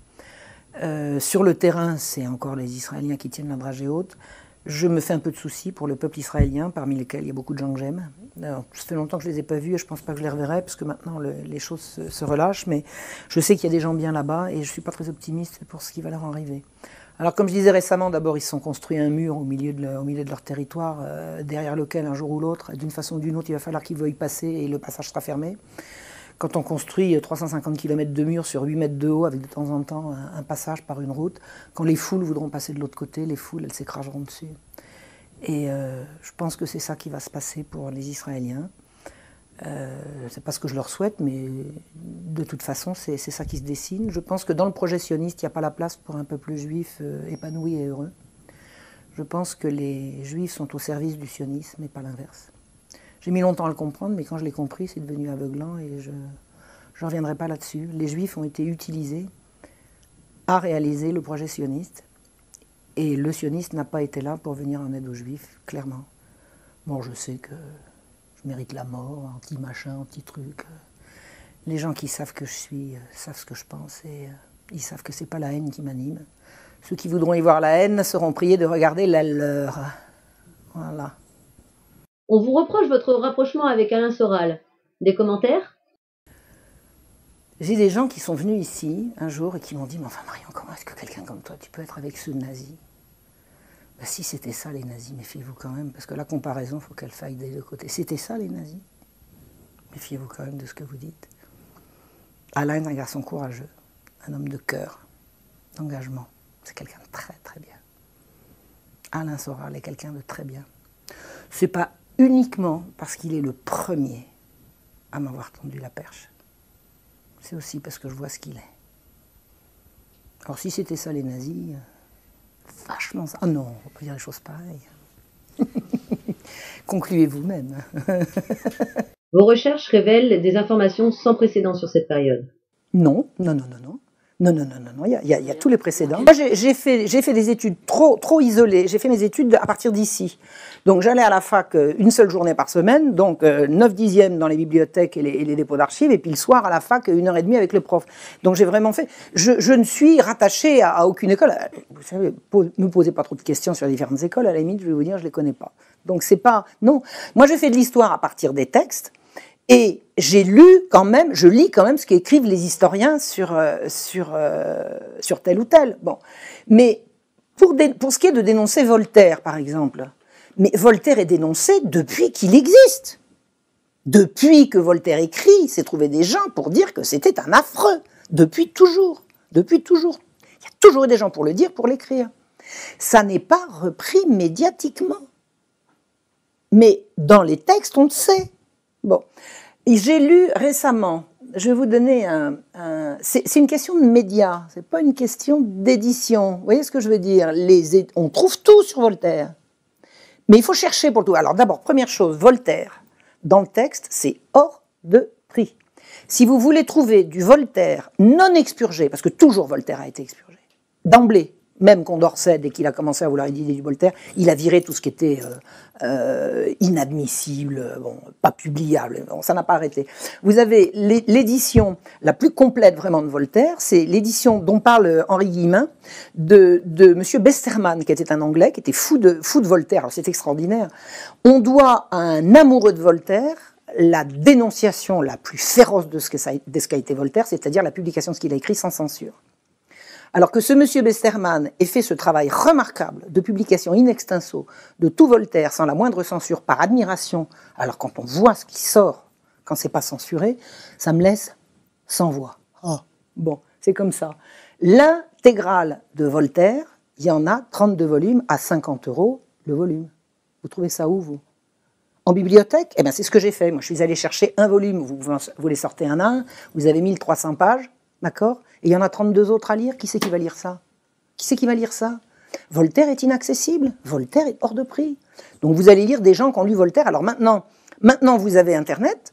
Sur le terrain, c'est encore les Israéliens qui tiennent la dragée haute. Je me fais un peu de soucis pour le peuple israélien, parmi lesquels il y a beaucoup de gens que j'aime. Ça fait longtemps que je ne les ai pas vus et je ne pense pas que je les reverrai, parce que maintenant les choses se relâchent, mais je sais qu'il y a des gens bien là-bas et je ne suis pas très optimiste pour ce qui va leur arriver. Alors comme je disais récemment, d'abord ils se sont construits un mur au milieu de leur territoire, derrière lequel un jour ou l'autre, d'une façon ou d'une autre, il va falloir qu'ils veuillent passer et le passage sera fermé. Quand on construit 350 km de mur sur 8 mètres de haut, avec de temps en temps un passage par une route, quand les foules voudront passer de l'autre côté, les foules, elles s'écraseront dessus. Et je pense que c'est ça qui va se passer pour les Israéliens. C'est pas ce que je leur souhaite, mais de toute façon, c'est ça qui se dessine. Je pense que dans le projet sioniste, il n'y a pas la place pour un peuple juif épanoui et heureux. Je pense que les juifs sont au service du sionisme et pas l'inverse. J'ai mis longtemps à le comprendre, mais quand je l'ai compris, c'est devenu aveuglant et je ne reviendrai pas là-dessus. Les Juifs ont été utilisés à réaliser le projet sioniste et le sioniste n'a pas été là pour venir en aide aux Juifs, clairement. Bon, je sais que je mérite la mort, anti-machin, anti-truc. Les gens qui savent que je suis savent ce que je pense et ils savent que ce n'est pas la haine qui m'anime. Ceux qui voudront y voir la haine seront priés de regarder la leur. Voilà. On vous reproche votre rapprochement avec Alain Soral. Des commentaires? J'ai des gens qui sont venus ici un jour et qui m'ont dit « Mais enfin Marion, comment est-ce que quelqu'un comme toi, tu peux être avec ceux nazis ?» Ben, si c'était ça les nazis, méfiez-vous quand même, parce que la comparaison, il faut qu'elle faille des deux côtés. C'était ça les nazis? Méfiez-vous quand même de ce que vous dites. Alain est un garçon courageux, un homme de cœur, d'engagement. C'est quelqu'un de très très bien. Alain Soral est quelqu'un de très bien. C'est pas uniquement parce qu'il est le premier à m'avoir tendu la perche. C'est aussi parce que je vois ce qu'il est. Alors si c'était ça les nazis, vachement ça. Ah non, on peut dire les choses pareilles. Concluez vous-même. Vos recherches révèlent des informations sans précédent sur cette période. Non. Non, il y a tous les précédents. Moi, j'ai fait des études trop isolées. J'ai fait mes études à partir d'ici. Donc, j'allais à la fac une seule journée par semaine, donc 9/10 dans les bibliothèques et les dépôts d'archives, et puis le soir à la fac, 1h30 avec le prof. Donc, j'ai vraiment fait... Je ne suis rattachée à aucune école. Vous savez, me posez pas trop de questions sur les différentes écoles, à la limite, je vais vous dire, je les connais pas. Donc, c'est pas... Non. Moi, j'ai fait de l'histoire à partir des textes, et je lis quand même ce qu'écrivent les historiens sur tel ou tel. Bon. Mais pour ce qui est de dénoncer Voltaire, par exemple, mais Voltaire est dénoncé depuis qu'il existe. Depuis que Voltaire écrit, il s'est trouvé des gens pour dire que c'était un affreux. Depuis toujours. Depuis toujours. Il y a toujours eu des gens pour le dire, pour l'écrire. Ça n'est pas repris médiatiquement. Mais dans les textes, on le sait. Bon, j'ai lu récemment, je vais vous donner c'est une question de médias, c'est pas une question d'édition. Vous voyez ce que je veux dire? On trouve tout sur Voltaire, mais il faut chercher pour tout. Alors d'abord, première chose, Voltaire, dans le texte, c'est hors de prix. Si vous voulez trouver du Voltaire non expurgé, parce que toujours Voltaire a été expurgé, d'emblée, même Condorcet, dès qu'il a commencé à vouloir éditer du Voltaire, il a viré tout ce qui était inadmissible, bon, pas publiable, bon, ça n'a pas arrêté. Vous avez l'édition la plus complète vraiment de Voltaire, c'est l'édition dont parle Henri Guillemin, de M. Besterman, qui était un Anglais, qui était fou de Voltaire, alors c'est extraordinaire. On doit à un amoureux de Voltaire la dénonciation la plus féroce de ce qu'a été Voltaire, c'est-à-dire la publication de ce qu'il a écrit sans censure. Alors que ce monsieur Besterman ait fait ce travail remarquable de publication in extenso de tout Voltaire sans la moindre censure par admiration, alors quand on voit ce qui sort, quand c'est pas censuré, ça me laisse sans voix. Oh, bon, c'est comme ça. L'intégrale de Voltaire, il y en a 32 volumes à 50 € le volume. Vous trouvez ça où, vous? En bibliothèque? Eh bien, c'est ce que j'ai fait. Moi, je suis allé chercher un volume, vous les sortez un à un, vous avez 1300 pages, d'accord? Et il y en a 32 autres à lire. Qui c'est qui va lire ça? Qui c'est qui va lire ça? Voltaire est inaccessible. Voltaire est hors de prix. Donc vous allez lire des gens qui ont lu Voltaire. Alors maintenant vous avez Internet.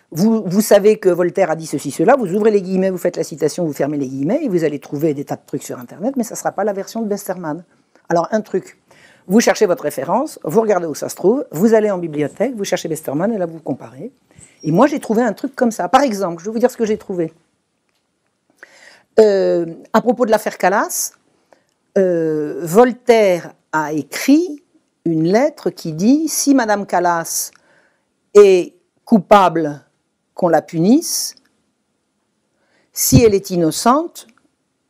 Vous savez que Voltaire a dit ceci, cela. Vous ouvrez les guillemets, vous faites la citation, vous fermez les guillemets et vous allez trouver des tas de trucs sur Internet, mais ça ne sera pas la version de Besterman. Alors un truc. Vous cherchez votre référence, vous regardez où ça se trouve, vous allez en bibliothèque, vous cherchez Besterman et là vous comparez. Et moi j'ai trouvé un truc comme ça. Par exemple, je vais vous dire ce que j'ai trouvé. À propos de l'affaire Calas, Voltaire a écrit une lettre qui dit « Si Madame Calas est coupable, qu'on la punisse. Si elle est innocente,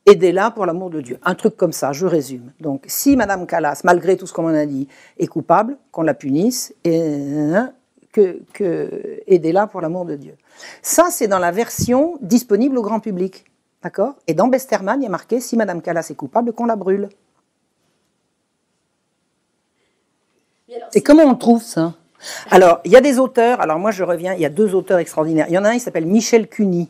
aidez-la pour l'amour de Dieu. » Un truc comme ça, je résume. Donc, si Madame Calas, malgré tout ce qu'on en a dit, est coupable, qu'on la punisse, et aidez-la pour l'amour de Dieu. Ça, c'est dans la version disponible au grand public. D'accord ? Et dans Besterman, il y a marqué « Si Madame Calas est coupable, qu'on la brûle. » Et comment on trouve ça ? Alors, il y a des auteurs, alors moi je reviens, il y a 2 auteurs extraordinaires. Il y en a un, il s'appelle Michel Cuny.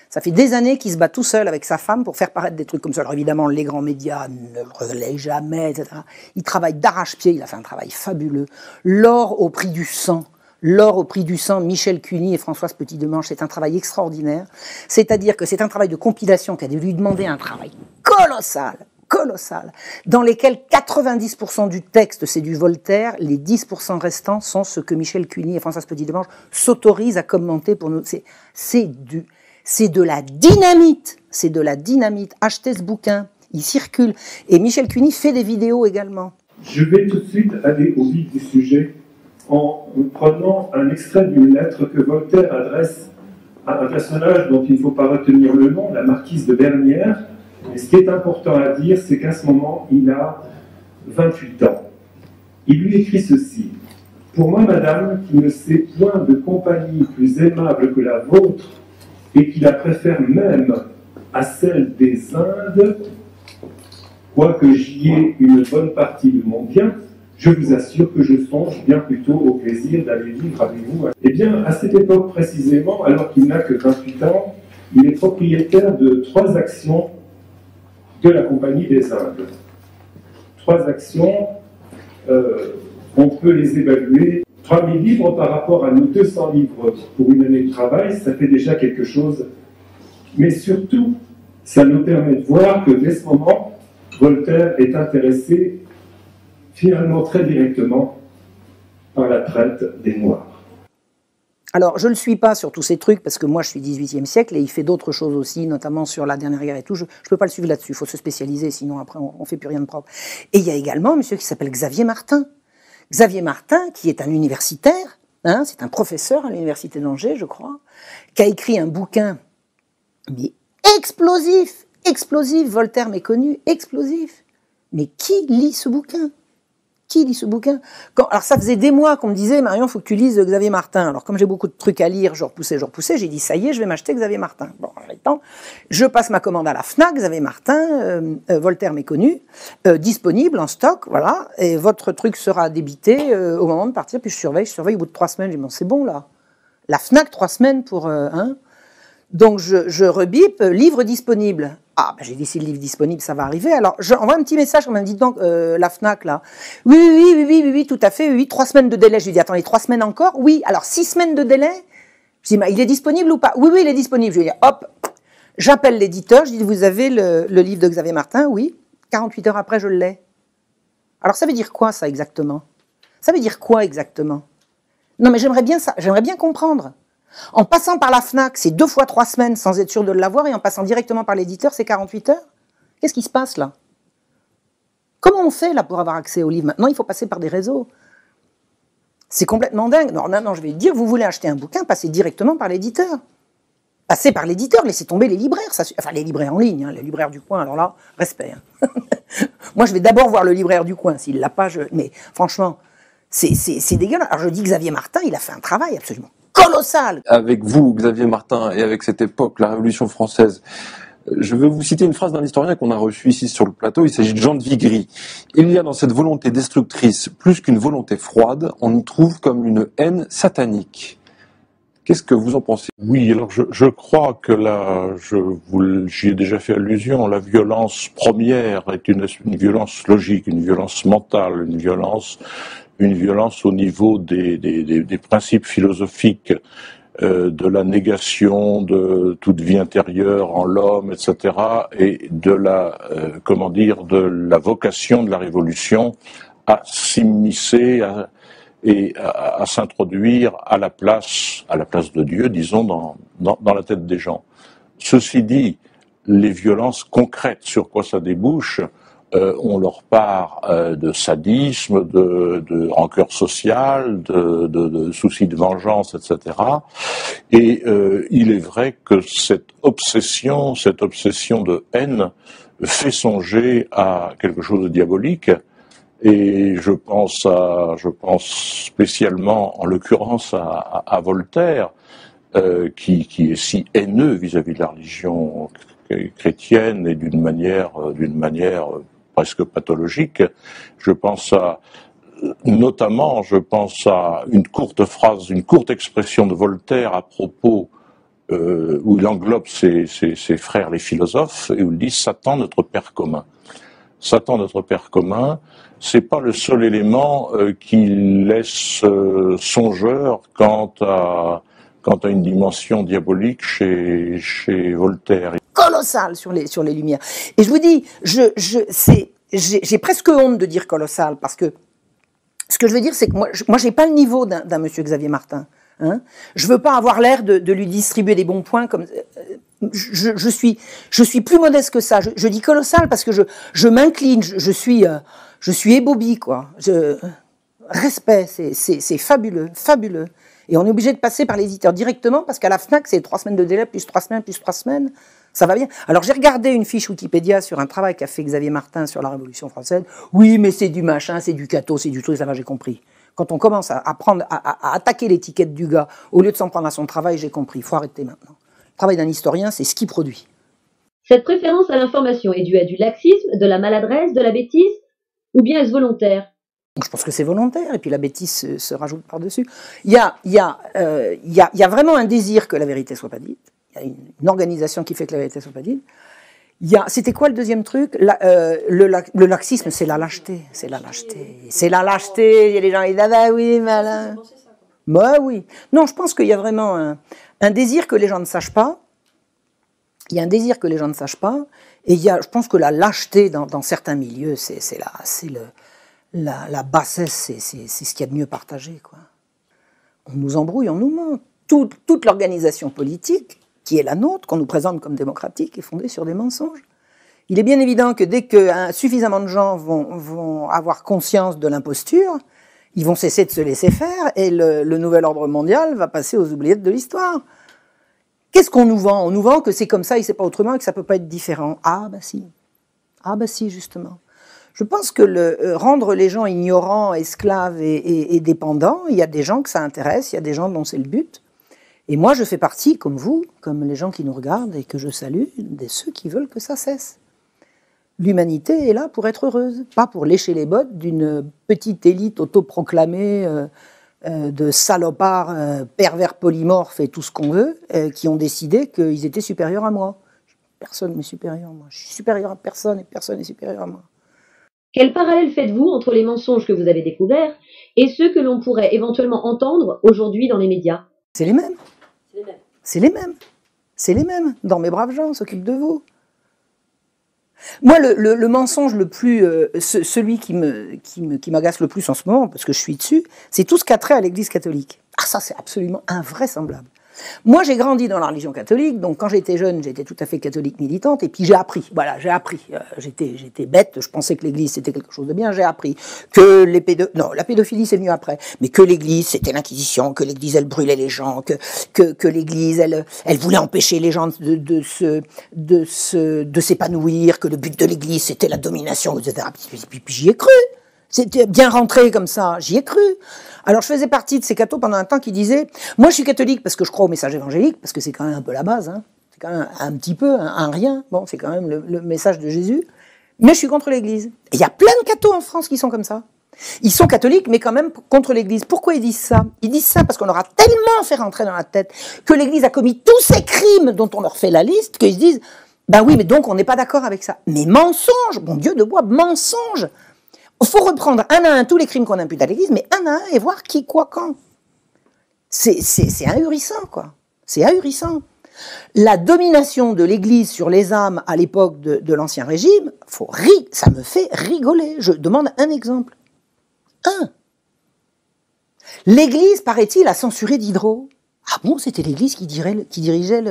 Ça fait des années qu'il se bat tout seul avec sa femme pour faire paraître des trucs comme ça. Alors évidemment, les grands médias ne le relaient jamais, etc. Il travaille d'arrache-pied, il a fait un travail fabuleux. L'or au prix du sang. L'or au prix du sang, Michel Cuny et Françoise Petit-Demange, c'est un travail extraordinaire. C'est-à-dire que c'est un travail de compilation qui a dû lui demander un travail colossal, dans lesquels 90% du texte, c'est du Voltaire, les 10% restants sont ce que Michel Cuny et Françoise Petit-Demange s'autorisent à commenter pour nous. C'est de la dynamite, Achetez ce bouquin, il circule. Et Michel Cuny fait des vidéos également. Je vais tout de suite aller au vif du sujet en prenant un extrait d'une lettre que Voltaire adresse à un personnage dont il ne faut pas retenir le nom, la marquise de Bernières. Et ce qui est important à dire, c'est qu'à ce moment, il a 28 ans. Il lui écrit ceci. « Pour moi, madame, qui ne sait point de compagnie plus aimable que la vôtre, et qui la préfère même à celle des Indes, quoique j'y ai une bonne partie de mon bien, je vous assure que je songe bien plutôt au plaisir d'aller vivre avec vous. » Eh bien, à cette époque précisément, alors qu'il n'a que 28 ans, il est propriétaire de 3 actions de la Compagnie des Indes. 3 actions, on peut les évaluer. 3000 livres par rapport à nos 200 livres pour une année de travail, ça fait déjà quelque chose. Mais surtout, ça nous permet de voir que dès ce moment, Voltaire est intéressé finalement très directement par la traite des Noirs. Alors, je ne le suis pas sur tous ces trucs, parce que moi, je suis 18e siècle, et il fait d'autres choses aussi, notamment sur la dernière guerre et tout. Je ne peux pas le suivre là-dessus, il faut se spécialiser, sinon après, on ne fait plus rien de propre. Et il y a également un monsieur qui s'appelle Xavier Martin. Xavier Martin, qui est un universitaire, hein, c'est un professeur à l'université d'Angers, je crois, qui a écrit un bouquin, mais explosif, Voltaire méconnu, explosif. Mais qui lit ce bouquin ? Qui lit ce bouquin ? Alors ça faisait des mois qu'on me disait « Marion, il faut que tu lises Xavier Martin ». Alors comme j'ai beaucoup de trucs à lire, je repoussais, j'ai dit « Ça y est, je vais m'acheter Xavier Martin ». Bon, en même temps, je passe ma commande à la FNAC, Xavier Martin, Voltaire méconnu, disponible en stock, voilà, et votre truc sera débité au moment de partir, puis je surveille, au bout de 3 semaines, je dis « Bon, c'est bon là, la FNAC, 3 semaines pour… Donc je rebipe, livre disponible. Ah, ben j'ai dit si le livre disponible, ça va arriver. Alors j'envoie un petit message, on m'a dit donc la FNAC là. Oui, tout à fait, oui, 3 semaines de délai. Je lui dis attendez, 3 semaines encore ? Oui, alors 6 semaines de délai ? Je dis, il est disponible ou pas ? Oui, il est disponible. Je lui dis hop, j'appelle l'éditeur, je dis vous avez le livre de Xavier Martin ? Oui, 48 heures après je l'ai. Alors ça veut dire quoi ça exactement ? Non mais j'aimerais bien comprendre. En passant par la FNAC, c'est 2 fois 3 semaines sans être sûr de l'avoir, et en passant directement par l'éditeur, c'est 48 heures. Qu'est-ce qui se passe là ? Comment on fait là pour avoir accès au livre ? Maintenant, il faut passer par des réseaux. C'est complètement dingue. Non, je vais dire, vous voulez acheter un bouquin, passez directement par l'éditeur. Passez par l'éditeur, laissez tomber les libraires. Enfin, les libraires en ligne, hein, les libraires du coin, alors là, respect. Hein. Moi, je vais d'abord voir le libraire du coin. S'il l'a pas, mais franchement, c'est dégueulasse. Alors je dis, Xavier Martin, il a fait un travail absolument colossal. Avec vous, Xavier Martin, et avec cette époque, la Révolution française, je vais vous citer une phrase d'un historien qu'on a reçu ici sur le plateau, il s'agit de Jean de Vigry. Il y a dans cette volonté destructrice, plus qu'une volonté froide, on y trouve comme une haine satanique. Qu'est-ce que vous en pensez ? Oui, alors je crois que là, j'y ai déjà fait allusion, la violence première est une violence logique, une violence mentale, une violence au niveau des principes philosophiques, de la négation de toute vie intérieure en l'homme, etc., et de de la vocation de la Révolution à s'immiscer et à s'introduire à la place de Dieu, disons, dans la tête des gens. Ceci dit, les violences concrètes, sur quoi ça débouche. On leur part de sadisme, de rancœur sociale, de souci de vengeance, etc. Et il est vrai que cette obsession de haine fait songer à quelque chose de diabolique. Et je pense spécialement, en l'occurrence, à Voltaire, qui est si haineux vis-à-vis de la religion chrétienne et d'une manière presque pathologique. Je pense à une courte phrase, une courte expression de Voltaire à propos où il englobe ses frères les philosophes et où il dit Satan notre père commun. Satan notre père commun, c'est pas le seul élément qui laisse songeur quant à une dimension diabolique chez Voltaire. Colossal sur les Lumières. Et je vous dis, j'ai presque honte de dire colossal, parce que ce que je veux dire, c'est que moi j'ai pas le niveau d'un monsieur Xavier Martin. Hein. Je veux pas avoir l'air de lui distribuer des bons points comme je suis plus modeste que ça. Je dis colossal parce que je m'incline, je suis ébobie, quoi. Respect, c'est fabuleux, fabuleux. Et on est obligé de passer par l'éditeur directement parce qu'à la FNAC, c'est 3 semaines de délai, plus 3 semaines, ça va bien. Alors j'ai regardé une fiche Wikipédia sur un travail qu'a fait Xavier Martin sur la Révolution française. Oui, mais c'est du machin, c'est du cateau, c'est du truc, ça va, j'ai compris. Quand on commence à attaquer l'étiquette du gars, au lieu de s'en prendre à son travail, j'ai compris, il faut arrêter maintenant. Le travail d'un historien, c'est ce qu'il produit. Cette préférence à l'information est due à du laxisme, de la maladresse, de la bêtise, ou bien est-ce volontaire ? Je pense que c'est volontaire, et puis la bêtise se rajoute par-dessus. Il y a vraiment un désir que la vérité soit pas dite. Il y a une organisation qui fait que la vérité soit pas dite. C'était quoi le deuxième truc ? Le laxisme, c'est la lâcheté. C'est la lâcheté. C'est la lâcheté. Il y a des gens qui disent « Ah bah oui, malin. » Bah oui. Non, je pense qu'il y a vraiment un désir que les gens ne sachent pas. Il y a un désir que les gens ne sachent pas. Et je pense que la lâcheté dans certains milieux, c'est la bassesse, c'est ce qu'il y a de mieux partagé, quoi. On nous embrouille, on nous ment. Toute l'organisation politique, qui est la nôtre, qu'on nous présente comme démocratique, est fondée sur des mensonges. Il est bien évident que dès que suffisamment de gens vont avoir conscience de l'imposture, ils vont cesser de se laisser faire et le nouvel ordre mondial va passer aux oubliettes de l'histoire. Qu'est-ce qu'on nous vend ? On nous vend que c'est comme ça et c'est pas autrement et que ça peut pas être différent. Ah bah si, justement. Je pense que rendre les gens ignorants, esclaves et dépendants, il y a des gens que ça intéresse, il y a des gens dont c'est le but. Et moi, je fais partie, comme vous, comme les gens qui nous regardent et que je salue, de ceux qui veulent que ça cesse. L'humanité est là pour être heureuse, pas pour lécher les bottes d'une petite élite autoproclamée de salopards pervers polymorphes et tout ce qu'on veut, qui ont décidé qu'ils étaient supérieurs à moi. Personne n'est supérieur à moi. Je suis supérieur à personne et personne n'est supérieur à moi. Quel parallèle faites-vous entre les mensonges que vous avez découverts et ceux que l'on pourrait éventuellement entendre aujourd'hui dans les médias ? C'est les mêmes. C'est les mêmes. Dans Mes braves gens, on s'occupe de vous. Moi, le mensonge le plus, celui qui m'agace le plus en ce moment, parce que je suis dessus, c'est tout ce qui a trait à l'Église catholique. Ah, ça, c'est absolument invraisemblable. Moi, j'ai grandi dans la religion catholique, donc quand j'étais jeune, j'étais tout à fait catholique militante, et puis j'ai appris. J'étais bête, je pensais que l'Église c'était quelque chose de bien, j'ai appris que la pédophilie c'est venu après, mais que l'Église c'était l'Inquisition, que l'Église elle brûlait les gens, que l'Église elle voulait empêcher les gens de s'épanouir, que le but de l'Église c'était la domination, etc. Puis j'y ai cru. C'était bien rentré comme ça, j'y ai cru. Alors je faisais partie de ces cathos pendant un temps qui disaient « Moi je suis catholique parce que je crois au message évangélique, parce que c'est quand même un peu la base, hein. C'est quand même un petit peu, un rien, bon c'est quand même le message de Jésus, mais je suis contre l'Église. » Et il y a plein de cathos en France qui sont comme ça. Ils sont catholiques mais quand même contre l'Église. Pourquoi ils disent ça ? Ils disent ça parce qu'on leur a tellement fait rentrer dans la tête que l'Église a commis tous ces crimes dont on leur fait la liste, qu'ils se disent « Ben oui, mais donc on n'est pas d'accord avec ça. » Mais mensonge, bon Dieu de bois, mensonge. Il faut reprendre un à un tous les crimes qu'on impute à l'Église, mais un à un et voir qui, quoi, quand. C'est ahurissant, quoi. C'est ahurissant. La domination de l'Église sur les âmes à l'époque de l'Ancien Régime, ça me fait rigoler. Je demande un exemple. L'Église, paraît-il, a censuré Diderot. Ah bon, c'était l'Église qui dirigeait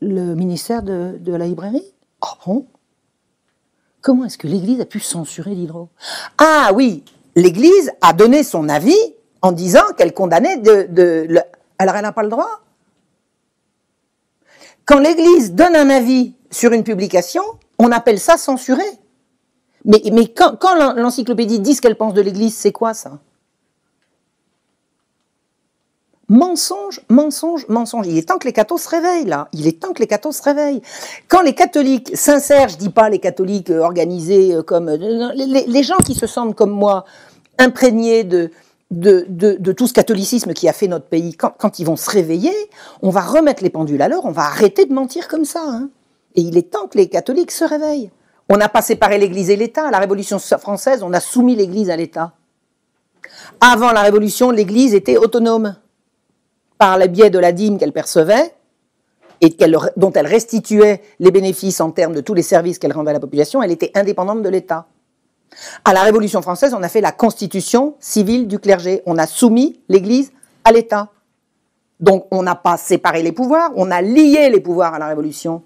le ministère de la librairie. Oh bon? Comment est-ce que l'Église a pu censurer Diderot? Ah oui, l'Église a donné son avis en disant qu'elle condamnait alors elle n'a pas le droit. Quand l'Église donne un avis sur une publication, on appelle ça censurer. Mais quand l'encyclopédie dit ce qu'elle pense de l'Église, c'est quoi ça? Mensonge, mensonge, mensonge. Il est temps que les cathos se réveillent, là. Il est temps que les cathos se réveillent. Quand les catholiques sincères, je dis pas les catholiques organisés comme... les gens qui se sentent comme moi, imprégnés de tout ce catholicisme qui a fait notre pays, quand ils vont se réveiller, on va remettre les pendules à l'heure, on va arrêter de mentir comme ça. Hein. Et il est temps que les catholiques se réveillent. On n'a pas séparé l'Église et l'État. À la Révolution française, on a soumis l'Église à l'État. Avant la Révolution, l'Église était autonome. Par le biais de la dîme qu'elle percevait et dont elle restituait les bénéfices en termes de tous les services qu'elle rendait à la population, elle était indépendante de l'État. À la Révolution française, on a fait la constitution civile du clergé. On a soumis l'Église à l'État. Donc on n'a pas séparé les pouvoirs, on a lié les pouvoirs à la Révolution.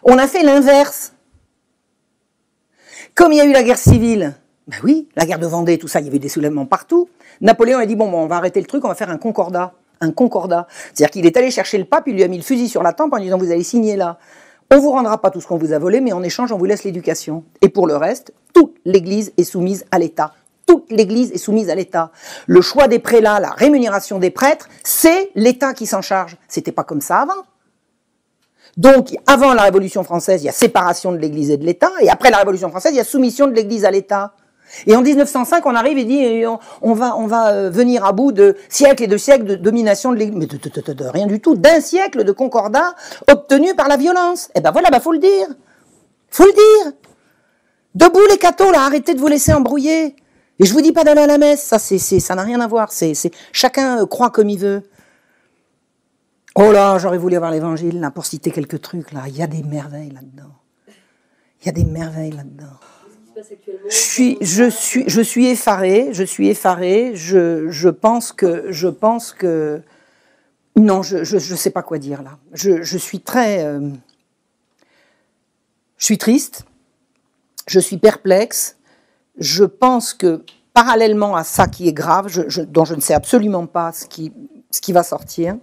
On a fait l'inverse. Comme il y a eu la guerre civile, ben oui, la guerre de Vendée, tout ça, il y avait des soulèvements partout. Napoléon a dit, bon, on va arrêter le truc, on va faire un concordat. Un concordat. C'est-à-dire qu'il est allé chercher le pape, il lui a mis le fusil sur la tempe en disant, vous allez signer là. On vous rendra pas tout ce qu'on vous a volé, mais en échange, on vous laisse l'éducation. Et pour le reste, toute l'Église est soumise à l'État. Toute l'Église est soumise à l'État. Le choix des prélats, la rémunération des prêtres, c'est l'État qui s'en charge. C'était pas comme ça avant. Donc, avant la Révolution française, il y a séparation de l'Église et de l'État, et après la Révolution française, il y a soumission de l'Église à l'État. Et en 1905, on arrive et dit, on va venir à bout de siècles et de siècles de domination de l'Église. Mais de rien du tout, d'un siècle de concordat obtenu par la violence. Eh ben voilà, faut le dire. Faut le dire. Debout les cathos, là, arrêtez de vous laisser embrouiller. Et je vous dis pas d'aller à la messe, ça n'a rien à voir. Chacun croit comme il veut. Oh là, j'aurais voulu avoir l'évangile, là, pour citer quelques trucs, là. Il y a des merveilles là-dedans. Il y a des merveilles là-dedans. Je suis effarée, je pense que, non, je sais pas quoi dire, là. Je suis je suis triste, je suis perplexe, je pense que, parallèlement à ça qui est grave, dont je ne sais absolument pas ce qui va sortir,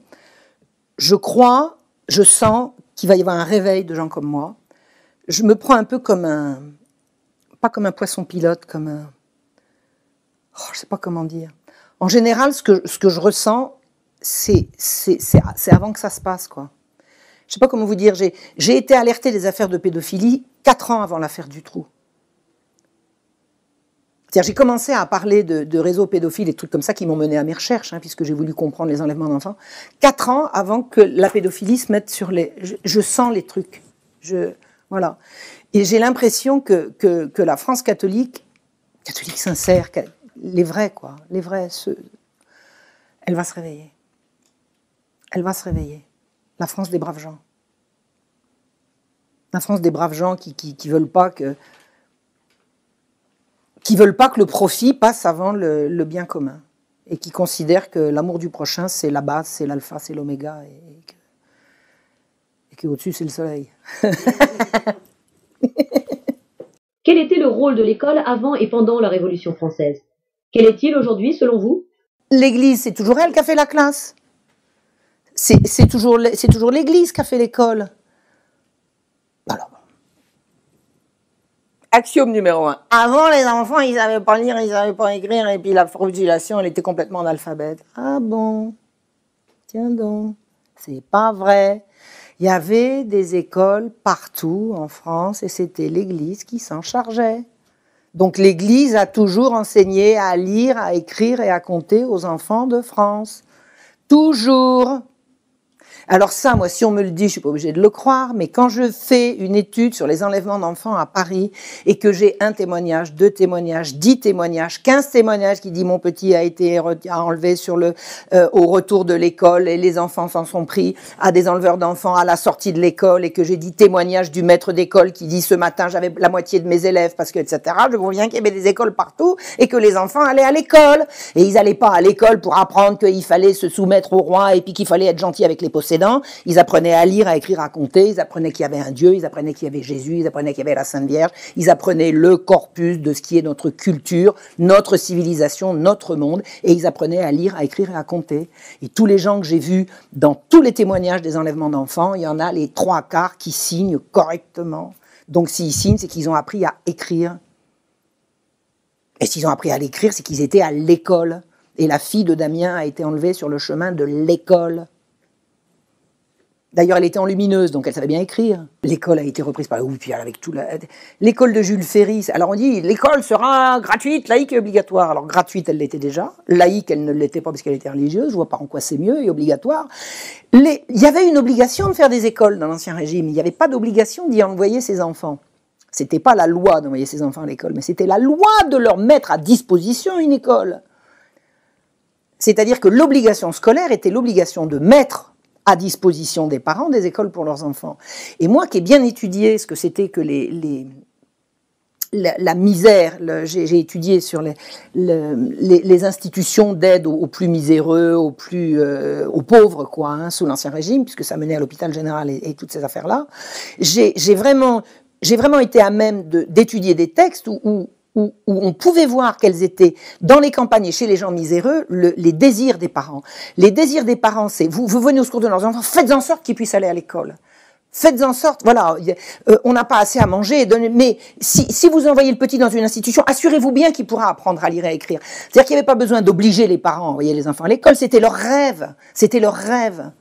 je crois, je sens qu'il va y avoir un réveil de gens comme moi. Je me prends un peu comme pas comme un poisson pilote, comme un... Oh, je sais pas comment dire. En général, ce que je ressens, c'est avant que ça se passe, quoi. Je sais pas comment vous dire. J'ai été alertée des affaires de pédophilie 4 ans avant l'affaire Dutroux. C'est-à-dire, j'ai commencé à parler de réseaux pédophiles et de trucs comme ça qui m'ont mené à mes recherches, hein, puisque j'ai voulu comprendre les enlèvements d'enfants. 4 ans avant que la pédophilie se mette sur les... Je sens les trucs. Voilà. Et j'ai l'impression que la France catholique sincère, les vrais, quoi, les vrais, elle va se réveiller. Elle va se réveiller. La France des braves gens. La France des braves gens qui veulent pas que le profit passe avant le bien commun. Et qui considèrent que l'amour du prochain, c'est la base, c'est l'alpha, c'est l'oméga, et qu'au-dessus, c'est le soleil. Quel était le rôle de l'école avant et pendant la Révolution française? Quel est-il aujourd'hui, selon vous? L'Église, c'est toujours elle qui a fait la classe. C'est toujours l'Église qui a fait l'école. Alors, axiome numéro 1. Avant, les enfants, ils savaient pas lire, ils savaient pas écrire, et puis la fructification, elle était complètement analphabète. Ah bon? Tiens donc, c'est pas vrai. Il y avait des écoles partout en France et c'était l'Église qui s'en chargeait. Donc l'Église a toujours enseigné à lire, à écrire et à compter aux enfants de France. Toujours. Alors ça, moi, si on me le dit, je suis pas obligée de le croire, mais quand je fais une étude sur les enlèvements d'enfants à Paris et que j'ai 1 témoignage, 2 témoignages, 10 témoignages, 15 témoignages qui dit mon petit a été enlevé au retour de l'école et les enfants s'en sont pris à des enleveurs d'enfants à la sortie de l'école et que j'ai 10 témoignages du maître d'école qui dit ce matin j'avais la moitié de mes élèves parce que etc. Je vois bien qu'il y avait des écoles partout et que les enfants allaient à l'école et ils allaient pas à l'école pour apprendre qu'il fallait se soumettre au roi et puis qu'il fallait être gentil avec les possédants dents, ils apprenaient à lire, à écrire, à compter, ils apprenaient qu'il y avait un Dieu, ils apprenaient qu'il y avait Jésus, ils apprenaient qu'il y avait la Sainte Vierge, ils apprenaient le corpus de ce qui est notre culture, notre civilisation, notre monde, et ils apprenaient à lire, à écrire et à compter. Et tous les gens que j'ai vus dans tous les témoignages des enlèvements d'enfants, il y en a les 3/4 qui signent correctement. Donc s'ils signent, c'est qu'ils ont appris à écrire. Et s'ils ont appris à l'écrire, c'est qu'ils étaient à l'école. Et la fille de Damien a été enlevée sur le chemin de l'école. D'ailleurs, elle était enlumineuse, donc elle savait bien écrire. L'école a été reprise par... Oui, puis avec tout l'école de Jules Ferry. Alors on dit, l'école sera gratuite, laïque et obligatoire. Alors gratuite, elle l'était déjà. Laïque, elle ne l'était pas parce qu'elle était religieuse. Je vois pas en quoi c'est mieux, et obligatoire. Il y avait une obligation de faire des écoles dans l'Ancien Régime. Il n'y avait pas d'obligation d'y envoyer ses enfants. C'était pas la loi d'envoyer ses enfants à l'école, mais c'était la loi de leur mettre à disposition une école. C'est-à-dire que l'obligation scolaire était l'obligation de mettre à disposition des parents des écoles pour leurs enfants. Et moi qui ai bien étudié ce que c'était que la misère, j'ai étudié sur les institutions d'aide aux plus miséreux, aux pauvres, quoi, hein, sous l'Ancien Régime, puisque ça menait à l'hôpital général et toutes ces affaires-là. J'ai vraiment été à même d'étudier des textes où on pouvait voir quels étaient, dans les campagnes et chez les gens miséreux, les désirs des parents. Les désirs des parents, c'est, vous venez au secours de leurs enfants, faites en sorte qu'ils puissent aller à l'école. Faites en sorte, voilà, on n'a pas assez à manger, mais si vous envoyez le petit dans une institution, assurez-vous bien qu'il pourra apprendre à lire et à écrire. C'est-à-dire qu'il n'y avait pas besoin d'obliger les parents à envoyer les enfants à l'école, c'était leur rêve. C'était leur rêve.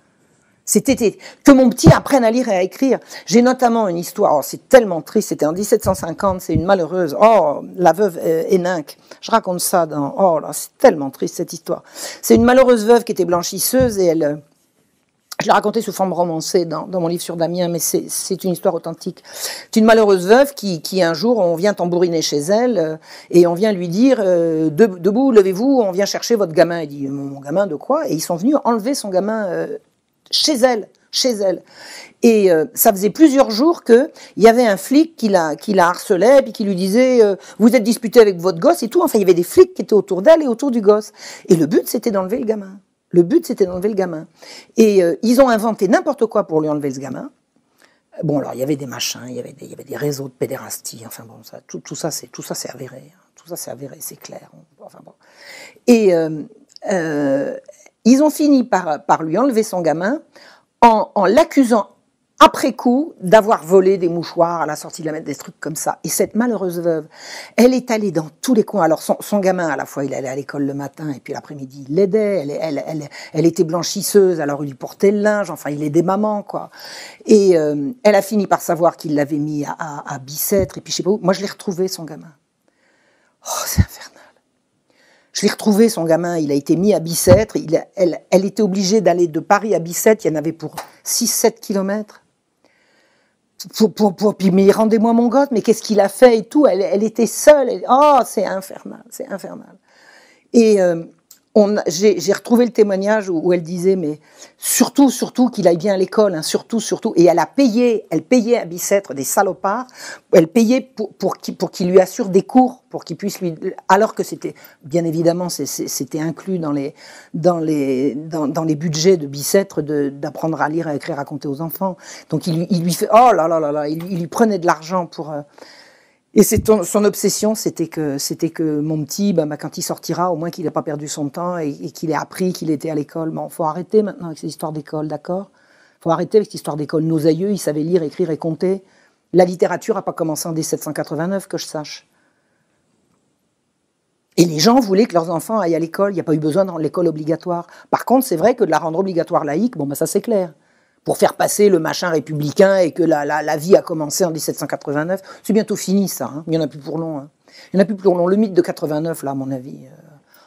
C'était que mon petit apprenne à lire et à écrire. J'ai notamment une histoire, oh, c'est tellement triste, c'était en 1750, c'est une malheureuse, oh, la veuve Héninck. Je raconte ça dans, oh là, c'est tellement triste cette histoire. C'est une malheureuse veuve qui était blanchisseuse et je l'ai racontée sous forme romancée dans mon livre sur Damien, mais c'est une histoire authentique. C'est une malheureuse veuve qui un jour, on vient tambouriner chez elle et on vient lui dire debout, levez-vous, on vient chercher votre gamin. Elle dit, mon gamin de quoi? Et ils sont venus enlever son gamin chez elle. Et ça faisait plusieurs jours qu'il y avait un flic qui la harcelait, puis qui lui disait vous êtes disputé avec votre gosse et tout. Enfin, il y avait des flics qui étaient autour d'elle et autour du gosse. Et le but, c'était d'enlever le gamin. Et ils ont inventé n'importe quoi pour lui enlever ce gamin. Bon, alors, il y avait des machins, il y avait des réseaux de pédérastie. Enfin bon, tout ça, c'est avéré. Hein. Tout ça, c'est avéré, c'est clair. Enfin bon. Et ils ont fini par lui enlever son gamin en l'accusant après coup d'avoir volé des mouchoirs à la sortie de la mettre, des trucs comme ça. Et cette malheureuse veuve, elle est allée dans tous les coins. Alors son gamin, à la fois, il allait à l'école le matin et puis l'après-midi, il l'aidait. Elle était blanchisseuse, alors il lui portait le linge. Enfin, il aidait maman, quoi. Et elle a fini par savoir qu'il l'avait mis à Bicêtre et puis je sais pas où. Moi, je l'ai retrouvé, son gamin. Oh, c'est infernal. Je l'ai retrouvé, son gamin, il a été mis à Bicêtre, elle était obligée d'aller de Paris à Bicêtre, il y en avait pour 6-7 kilomètres. Mais rendez-moi mon gosse, mais qu'est-ce qu'il a fait et tout, elle était seule, oh, c'est infernal. Et j'ai retrouvé le témoignage où elle disait, mais surtout qu'il aille bien à l'école, hein, surtout. Et elle payait à Bicêtre des salopards, elle payait pour qu'il lui assure des cours, pour qu'il puisse lui, alors que c'était, bien évidemment, c'était inclus dans les budgets de Bicêtre d'apprendre à lire, à écrire, à compter aux enfants. Donc il lui fait, oh là là là là, il lui prenait de l'argent pour. Et son obsession, c'était que mon petit, quand il sortira, au moins qu'il n'ait pas perdu son temps et qu'il ait appris qu'il était à l'école. Bon, faut arrêter maintenant avec ces histoires d'école, d'accord? Faut arrêter avec cette histoire d'école. Nos aïeux, ils savaient lire, écrire et compter. La littérature n'a pas commencé en 1789, que je sache. Et les gens voulaient que leurs enfants aillent à l'école. Il n'y a pas eu besoin de rendre l'école obligatoire. Par contre, c'est vrai que de la rendre obligatoire laïque, ça c'est clair. Pour faire passer le machin républicain et que la vie a commencé en 1789. C'est bientôt fini, ça. Hein. Il n'y en a plus pour long. Hein. Il n'y en a plus pour long. Le mythe de 89, là, à mon avis,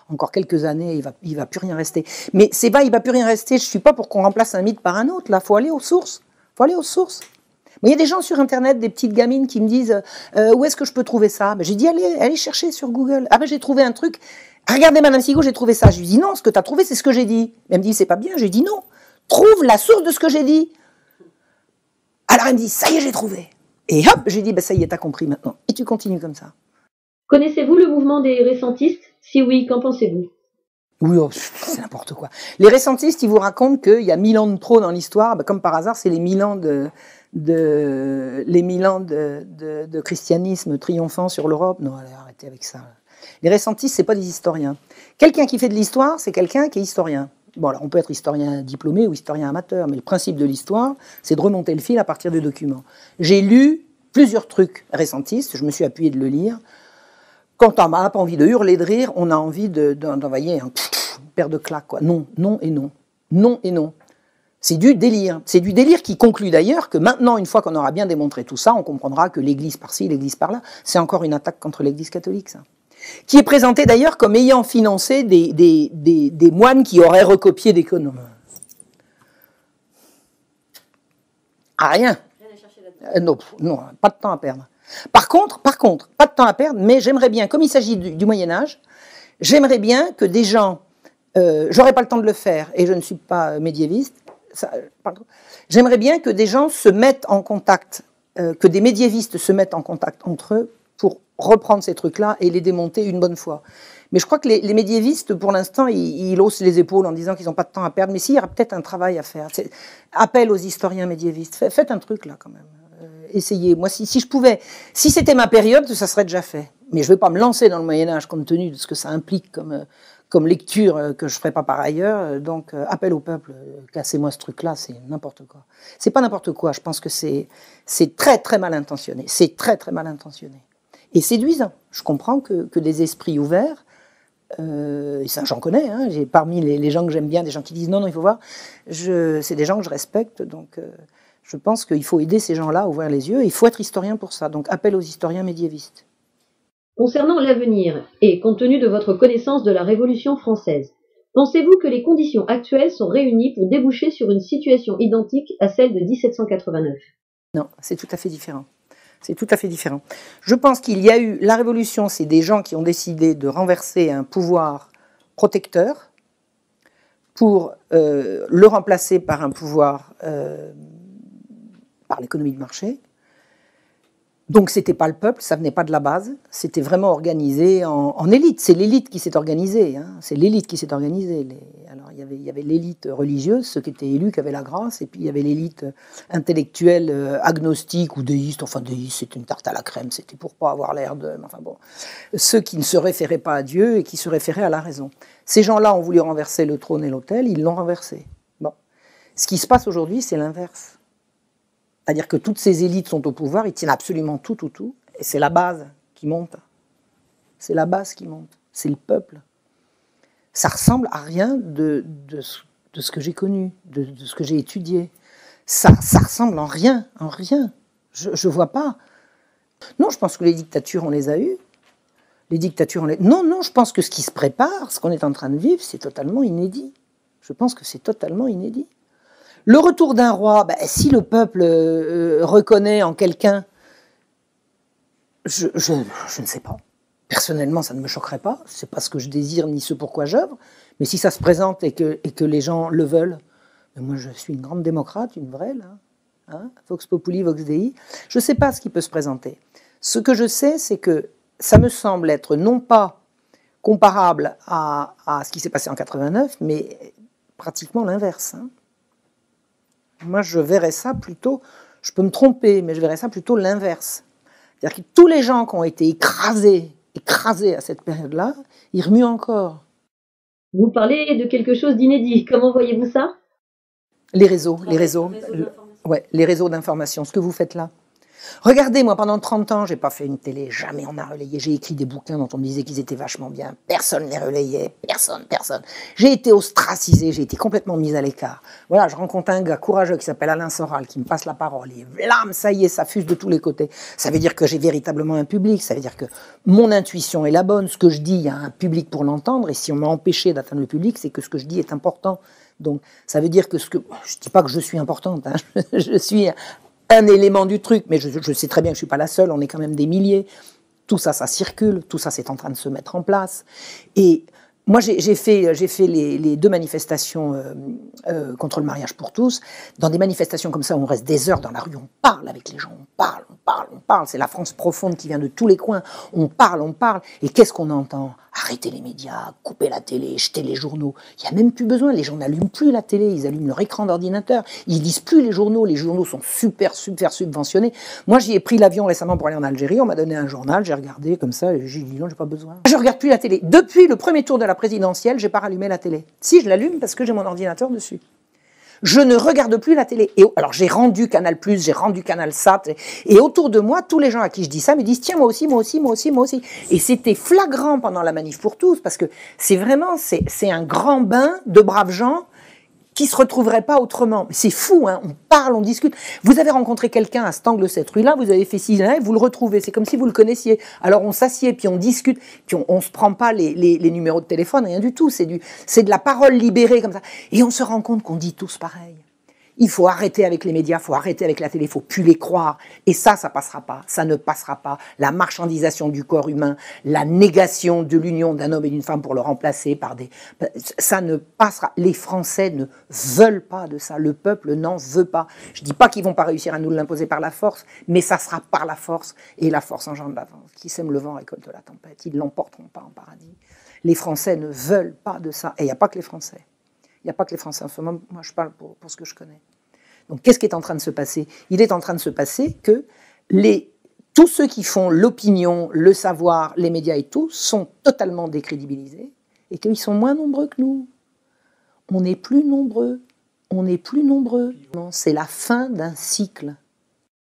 encore quelques années, il va plus rien rester. Mais c'est pas, il va plus rien rester. Je suis pas pour qu'on remplace un mythe par un autre. Là, faut aller aux sources. Mais il y a des gens sur Internet, des petites gamines qui me disent où est-ce que je peux trouver ça? J'ai dit allez chercher sur Google. Ah j'ai trouvé un truc. Regardez, Madame Sigaud, j'ai trouvé ça. Je lui dis non, ce que tu as trouvé, c'est ce que j'ai dit. Elle me dit c'est pas bien. Je lui dis non. Trouve la source de ce que j'ai dit. Alors elle me dit, ça y est, j'ai trouvé. Et hop, j'ai dit, ça y est, t'as compris maintenant. Et tu continues comme ça. Connaissez-vous le mouvement des récentistes? Si oui, qu'en pensez-vous? Oui, oh, c'est n'importe quoi. Les récentistes, ils vous racontent qu'il y a 1000 ans de trop dans l'histoire. Ben, comme par hasard, c'est les 1000 ans de christianisme triomphant sur l'Europe. Non, allez, arrêtez avec ça. Les récentistes, c'est pas des historiens. Quelqu'un qui fait de l'histoire, c'est quelqu'un qui est historien. Bon, alors on peut être historien diplômé ou historien amateur, mais le principe de l'histoire, c'est de remonter le fil à partir de documents. J'ai lu plusieurs trucs récentistes, je me suis appuyé de le lire. Quand on n'a pas envie de hurler de rire, on a envie d'envoyer une paire de claques, quoi. Non, non et non. Non et non. C'est du délire. C'est du délire qui conclut d'ailleurs que maintenant, une fois qu'on aura bien démontré tout ça, on comprendra que l'Église par-ci, l'Église par-là, c'est encore une attaque contre l'Église catholique, ça. Qui est présenté d'ailleurs comme ayant financé des moines qui auraient recopié des connes. Ah, rien. Non, non, pas de temps à perdre. Par contre, pas de temps à perdre, mais j'aimerais bien, comme il s'agit du Moyen-Âge, j'aimerais bien que des gens, j'aurais pas le temps de le faire, et je ne suis pas médiéviste, j'aimerais bien que des gens se mettent en contact, que des médiévistes se mettent en contact entre eux pour reprendre ces trucs-là et les démonter une bonne fois. Mais je crois que les médiévistes, pour l'instant, ils haussent les épaules en disant qu'ils n'ont pas de temps à perdre, mais s'il y aura peut-être un travail à faire. Appel aux historiens médiévistes, faites un truc là quand même. Essayez. Moi, si je pouvais, si c'était ma période, ça serait déjà fait. Mais je ne vais pas me lancer dans le Moyen-Âge compte tenu de ce que ça implique comme lecture que je ne ferai pas par ailleurs. Donc, appel au peuple, cassez-moi ce truc-là, c'est n'importe quoi. C'est pas n'importe quoi, je pense que c'est très très mal intentionné. C'est très très mal intentionné. Et séduisant. Je comprends que des esprits ouverts, et ça j'en connais, hein, j'ai parmi les gens que j'aime bien, des gens qui disent non, il faut voir, c'est des gens que je respecte, donc... je pense qu'il faut aider ces gens-là à ouvrir les yeux, et il faut être historien pour ça. Donc, appel aux historiens médiévistes. Concernant l'avenir, et compte tenu de votre connaissance de la Révolution française, pensez-vous que les conditions actuelles sont réunies pour déboucher sur une situation identique à celle de 1789 ? Non, c'est tout à fait différent. C'est tout à fait différent. Je pense qu'il y a eu... La Révolution, c'est des gens qui ont décidé de renverser un pouvoir protecteur pour le remplacer par un pouvoir... par l'économie de marché. Donc c'était pas le peuple, ça venait pas de la base, c'était vraiment organisé en élite. C'est l'élite qui s'est organisée, hein. C'est l'élite qui s'est organisée. Alors il y avait l'élite religieuse, ceux qui étaient élus, qui avaient la grâce, et puis il y avait l'élite intellectuelle, agnostique ou déiste. Enfin déiste, c'était une tarte à la crème, c'était pour pas avoir l'air de... Enfin bon, ceux qui ne se référaient pas à Dieu et qui se référaient à la raison. Ces gens-là ont voulu renverser le trône et l'autel, ils l'ont renversé. Bon, ce qui se passe aujourd'hui, c'est l'inverse. C'est-à-dire que toutes ces élites sont au pouvoir, ils tiennent absolument tout, et c'est la base qui monte. C'est la base qui monte, c'est le peuple. Ça ressemble à rien de ce que j'ai connu, de ce que j'ai étudié. Ça ressemble en rien. Je vois pas. Non, je pense que les dictatures, on les a eues. Les dictatures, Non, je pense que ce qui se prépare, ce qu'on est en train de vivre, c'est totalement inédit. Je pense que c'est totalement inédit. Le retour d'un roi, si le peuple reconnaît en quelqu'un, je ne sais pas. Personnellement, ça ne me choquerait pas. C'est pas ce que je désire ni ce pourquoi j'œuvre. Mais si ça se présente et que les gens le veulent, moi je suis une grande démocrate, une vraie là, hein, Vox Populi, Vox Dei. Je ne sais pas ce qui peut se présenter. Ce que je sais, c'est que ça me semble être non pas comparable à ce qui s'est passé en 89, mais pratiquement l'inverse. Hein. Moi, je verrais ça plutôt, je peux me tromper, mais je verrais ça plutôt l'inverse. C'est-à-dire que tous les gens qui ont été écrasés à cette période-là, ils remuent encore. Vous parlez de quelque chose d'inédit. Comment voyez-vous ça ? Les réseaux d'information, ce que vous faites là. Regardez, moi, pendant 30 ans, j'ai pas fait une télé, jamais on a relayé. J'ai écrit des bouquins dont on me disait qu'ils étaient vachement bien. Personne ne les relayait, personne. J'ai été ostracisé, j'ai été complètement mise à l'écart. Voilà, je rencontre un gars courageux qui s'appelle Alain Soral, qui me passe la parole. Et blam, ça y est, ça fuse de tous les côtés. Ça veut dire que j'ai véritablement un public, ça veut dire que mon intuition est la bonne. Ce que je dis, il y a un public pour l'entendre. Et si on m'a empêché d'atteindre le public, c'est que ce que je dis est important. Donc, ça veut dire que je dis pas que je suis importante, hein. Je suis un élément du truc, mais je sais très bien que je suis pas la seule, on est quand même des milliers. Tout ça, ça circule, tout ça, c'est en train de se mettre en place. Et moi, j'ai fait les 2 manifestations contre le mariage pour tous. Dans des manifestations comme ça, on reste des heures dans la rue, on parle avec les gens, on parle. C'est la France profonde qui vient de tous les coins. On parle. Et qu'est-ce qu'on entend ? Arrêtez les médias, coupez la télé, jetez les journaux. Il n'y a même plus besoin, les gens n'allument plus la télé, ils allument leur écran d'ordinateur. Ils lisent plus les journaux sont super subventionnés. Moi, j'y ai pris l'avion récemment pour aller en Algérie, on m'a donné un journal, j'ai regardé comme ça, et j'ai dit non, j'ai pas besoin. Je regarde plus la télé. Depuis le premier tour de la présidentielle, j'ai pas rallumé la télé. Si, je l'allume parce que j'ai mon ordinateur dessus. Je ne regarde plus la télé. Et alors j'ai rendu Canal+, j'ai rendu Canal Sat, et autour de moi, tous les gens à qui je dis ça me disent tiens, moi aussi. Et c'était flagrant pendant la manif pour tous, parce que c'est vraiment, c'est un grand bain de braves gens qui se retrouveraient pas autrement. C'est fou, hein, on parle, on discute. Vous avez rencontré quelqu'un à cet angle de cette rue-là, vous avez fait ci, là, et vous le retrouvez. C'est comme si vous le connaissiez. Alors on s'assied, puis on discute, puis on se prend pas les numéros de téléphone, rien du tout. C'est de la parole libérée comme ça. Et on se rend compte qu'on dit tous pareil. Il faut arrêter avec les médias, il faut arrêter avec la télé, il faut plus les croire. Et ça passera pas, ça ne passera pas. La marchandisation du corps humain, la négation de l'union d'un homme et d'une femme pour le remplacer par des... Ça ne passera. Les Français ne veulent pas de ça, le peuple n'en veut pas. Je dis pas qu'ils vont pas réussir à nous l'imposer par la force, mais ça sera par la force, et la force engendre l'avance. Qui sème le vent récolte la tempête, ils ne l'emporteront pas en paradis. Les Français ne veulent pas de ça, et il n'y a pas que les Français. Il n'y a pas que les Français en ce moment, moi je parle pour ce que je connais. Donc qu'est-ce qui est en train de se passer? Il est en train de se passer que tous ceux qui font l'opinion, le savoir, les médias et tout, sont totalement décrédibilisés et qu'ils sont moins nombreux que nous. On n'est plus nombreux. C'est la fin d'un cycle.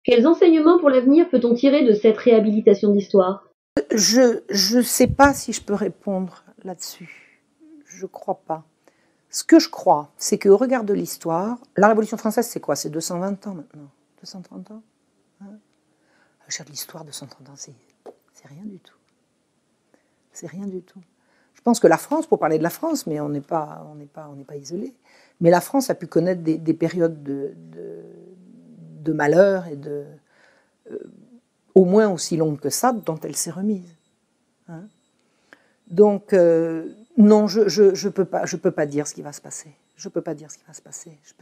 Quels enseignements pour l'avenir peut-on tirer de cette réhabilitation d'histoire? Je ne sais pas si je peux répondre là-dessus. Je ne crois pas. Ce que je crois, c'est qu'au regard de l'histoire, la Révolution française, c'est quoi? C'est 220 ans maintenant, 230 ans, hein? L'histoire de 230 ans, c'est rien du tout. C'est rien du tout. Je pense que la France, pour parler de la France, mais on n'est pas isolé, mais la France a pu connaître des périodes de malheur et au moins aussi longues que ça, dont elle s'est remise. Hein? Donc, non, je peux pas dire ce qui va se passer. Je peux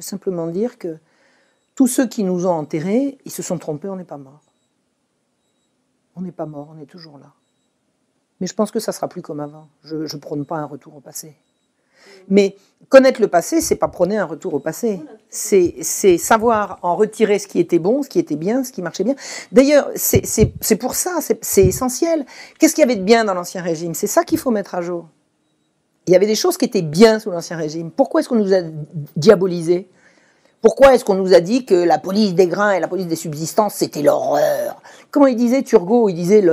simplement dire que tous ceux qui nous ont enterrés, ils se sont trompés, on n'est pas morts. On n'est pas morts, on est toujours là. Mais je pense que ça sera plus comme avant. Je prône pas un retour au passé. Mais connaître le passé, c'est pas prôner un retour au passé. C'est savoir en retirer ce qui était bon, ce qui était bien, ce qui marchait bien. D'ailleurs, c'est pour ça, c'est essentiel. Qu'est-ce qu'il y avait de bien dans l'Ancien Régime? C'est ça qu'il faut mettre à jour. Il y avait des choses qui étaient bien sous l'Ancien Régime. Pourquoi est-ce qu'on nous a diabolisés? Pourquoi est-ce qu'on nous a dit que la police des grains et la police des subsistances, c'était l'horreur? Comment il disait Turgot? Il disait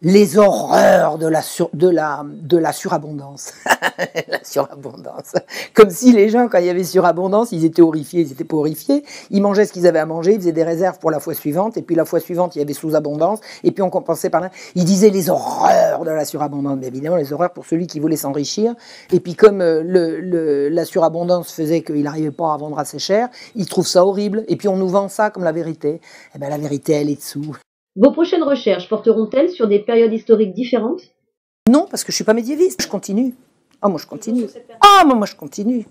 les horreurs de la surabondance. La surabondance. Comme si les gens, quand il y avait surabondance, ils étaient horrifiés, ils n'étaient pas horrifiés. Ils mangeaient ce qu'ils avaient à manger, ils faisaient des réserves pour la fois suivante, et puis la fois suivante, il y avait sous-abondance, et puis on compensait par là. Il disait les horreurs de la surabondance. Mais évidemment, les horreurs pour celui qui voulait s'enrichir. Et puis comme la surabondance faisait qu'il n'arrivait pas à vendre assez cher, il trouve ça horrible. Et puis on nous vend ça comme la vérité. Eh bien, la vérité, elle est dessous. Vos prochaines recherches porteront-elles sur des périodes historiques différentes? Non, parce que je suis pas médiéviste. Je continue. Ah, moi je continue.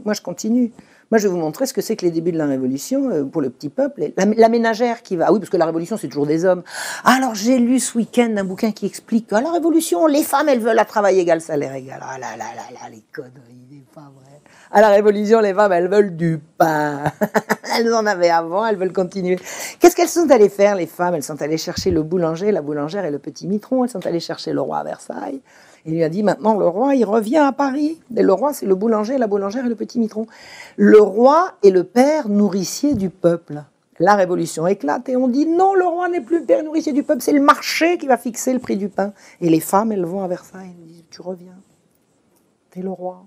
Moi je continue. Moi je vais vous montrer ce que c'est que les débuts de la Révolution pour le petit peuple. La ménagère qui va... Ah oui, parce que la Révolution, c'est toujours des hommes. Alors j'ai lu ce week-end un bouquin qui explique qu'à la Révolution, les femmes, elles veulent un travail égal, salaire égal. Ah là, les conneries, c'est pas vrai. À la Révolution, les femmes, elles veulent du pain. Elles en avaient avant, elles veulent continuer. Qu'est-ce qu'elles sont allées faire, les femmes? Elles sont allées chercher le boulanger, la boulangère et le petit mitron. Elles sont allées chercher le roi à Versailles. Il lui a dit, maintenant, le roi, il revient à Paris. Et le roi, c'est le boulanger, la boulangère et le petit mitron. Le roi est le père nourricier du peuple. La Révolution éclate et on dit, non, le roi n'est plus le père nourricier du peuple, c'est le marché qui va fixer le prix du pain. Et les femmes, elles vont à Versailles, elles disent, tu reviens. T'es le roi.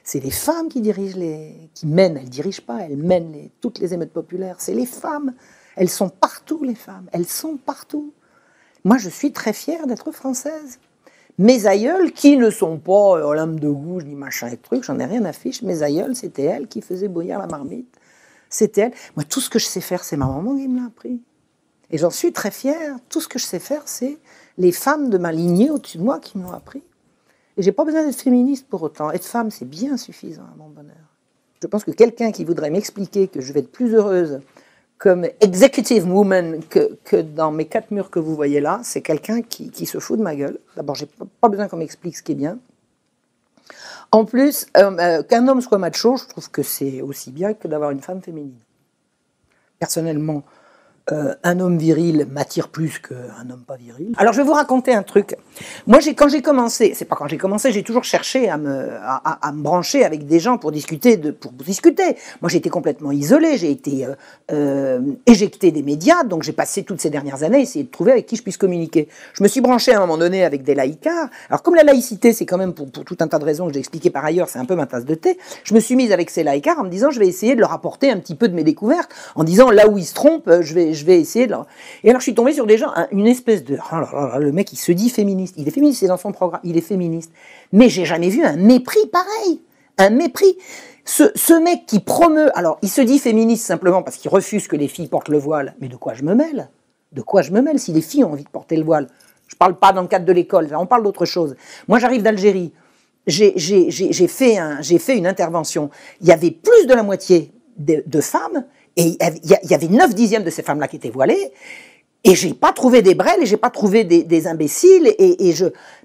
C'est les femmes qui dirigent qui mènent, elles ne dirigent pas, elles mènent toutes les émeutes populaires. C'est les femmes. Elles sont partout, les femmes. Elles sont partout. Moi, je suis très fière d'être française. Mes aïeules, qui ne sont pas Olympe de Gouges, ni machin et truc, j'en ai rien à fiche. Mes aïeules, c'était elles qui faisaient bouillir la marmite. C'était elles. Moi, tout ce que je sais faire, c'est ma maman qui me l'a appris. Et j'en suis très fière. Tout ce que je sais faire, c'est les femmes de ma lignée au-dessus de moi qui me l'ont appris. Et j'ai pas besoin d'être féministe pour autant. Être femme, c'est bien suffisant à mon bonheur. Je pense que quelqu'un qui voudrait m'expliquer que je vais être plus heureuse comme executive woman que dans mes 4 murs que vous voyez là, c'est quelqu'un qui se fout de ma gueule. D'abord, j'ai pas besoin qu'on m'explique ce qui est bien. En plus, qu'un homme soit macho, je trouve que c'est aussi bien que d'avoir une femme féminine. Personnellement, un homme viril m'attire plus qu'un homme pas viril. Alors je vais vous raconter un truc. Moi, quand j'ai commencé, c'est pas quand j'ai commencé, j'ai toujours cherché à me brancher avec des gens pour discuter. Moi, j'ai été complètement isolé, j'ai été éjecté des médias, donc j'ai passé toutes ces dernières années à essayer de trouver avec qui je puisse communiquer. Je me suis branché à un moment donné avec des laïcards. Alors comme la laïcité, c'est quand même pour tout un tas de raisons que j'ai expliqué par ailleurs, c'est un peu ma tasse de thé, je me suis mise avec ces laïcards en me disant je vais essayer de leur apporter un petit peu de mes découvertes, en disant là où ils se trompent, je vais essayer de leur... Et alors je suis tombée sur des gens, une espèce de... Oh là là, le mec il se dit féministe, il est féministe, c'est dans son programme, il est féministe. Mais j'ai jamais vu un mépris pareil, un mépris. Ce mec qui promeut, alors il se dit féministe simplement parce qu'il refuse que les filles portent le voile, mais de quoi je me mêle? De quoi je me mêle si les filles ont envie de porter le voile? Je parle pas dans le cadre de l'école, on parle d'autre chose. Moi j'arrive d'Algérie, j'ai fait une intervention, il y avait plus de la moitié de femmes, et il y avait 9/10 de ces femmes-là qui étaient voilées, et j'ai pas trouvé des brêles, et j'ai pas trouvé des imbéciles,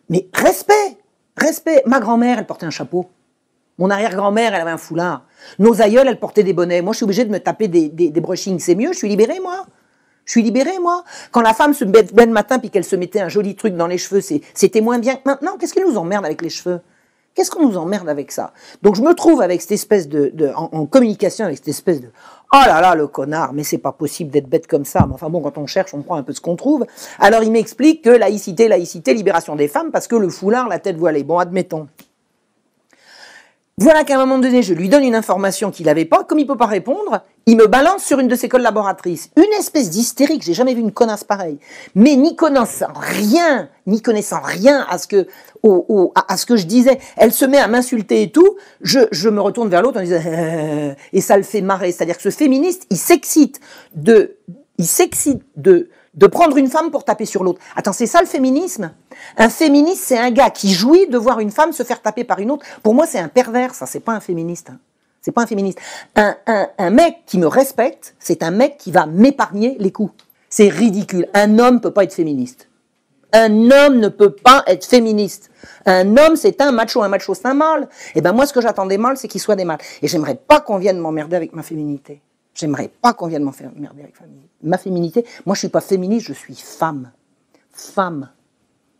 mais respect. Ma grand-mère, elle portait un chapeau. Mon arrière-grand-mère, elle avait un foulard. Nos aïeules, elles portaient des bonnets. Moi, je suis obligée de me taper des brushings, c'est mieux, je suis libérée, moi. Quand la femme se bête le matin, puis qu'elle se mettait un joli truc dans les cheveux, c'était moins bien que maintenant. Qu'est-ce qui nous emmerde avec les cheveux? Qu'est-ce qu'on nous emmerde avec ça? Donc je me trouve avec cette espèce en communication avec cette espèce de oh là là le connard, mais c'est pas possible d'être bête comme ça. Mais enfin bon, quand on cherche, on prend un peu ce qu'on trouve. Alors il m'explique que laïcité, libération des femmes, parce que le foulard, la tête voilée. Bon, admettons. Voilà qu'à un moment donné, je lui donne une information qu'il n'avait pas, comme il peut pas répondre, il me balance sur une de ses collaboratrices. Une espèce d'hystérique, j'ai jamais vu une connasse pareille. Mais n'y connaissant rien à ce que je disais, elle se met à m'insulter et tout, je me retourne vers l'autre en disant et ça le fait marrer. C'est-à-dire que ce féministe, il s'excite de prendre une femme pour taper sur l'autre. Attends, c'est ça le féminisme? Un féministe, c'est un gars qui jouit de voir une femme se faire taper par une autre. Pour moi, c'est un pervers, ça, c'est pas un féministe. C'est pas un féministe. Un mec qui me respecte, c'est un mec qui va m'épargner les coups. C'est ridicule. Un homme peut pas être féministe. Un homme ne peut pas être féministe. Un homme, c'est un macho c'est un mâle. Et ben moi, ce que j'attends des mâles, c'est qu'ils soient des mâles. Et j'aimerais pas qu'on vienne m'emmerder avec ma féminité. J'aimerais pas qu'on vienne m'emmerder avec ma féminité. Moi, je suis pas féministe, je suis femme. Femme.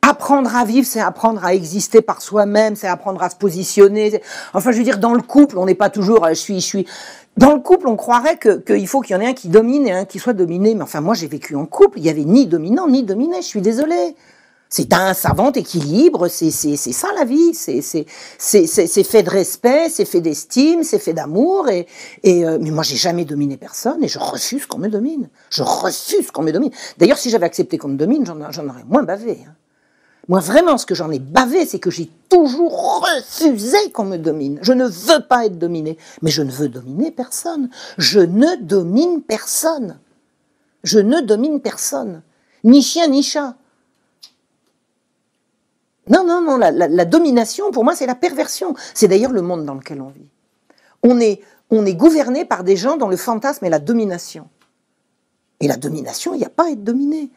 Apprendre à vivre, c'est apprendre à exister par soi-même, c'est apprendre à se positionner. Enfin, je veux dire, dans le couple, on n'est pas toujours je suis. Dans le couple, on croirait qu'il faut qu'il y en ait un qui domine et un qui soit dominé. Mais enfin, moi, j'ai vécu en couple, il y avait ni dominant ni dominé. Je suis désolée. C'est un savant équilibre, c'est ça la vie, c'est fait de respect, c'est fait d'estime, c'est fait d'amour, mais moi j'ai jamais dominé personne et je refuse qu'on me domine. D'ailleurs, si j'avais accepté qu'on me domine, j'en aurais moins bavé. Hein. Moi vraiment, ce que j'en ai bavé, c'est que j'ai toujours refusé qu'on me domine. Je ne veux pas être dominé, mais je ne veux dominer personne. Je ne domine personne. Ni chien ni chat. Non, la domination, pour moi, c'est la perversion. C'est d'ailleurs le monde dans lequel on vit. On est gouverné par des gens dont le fantasme est la domination. Et la domination, il n'y a pas à être dominé.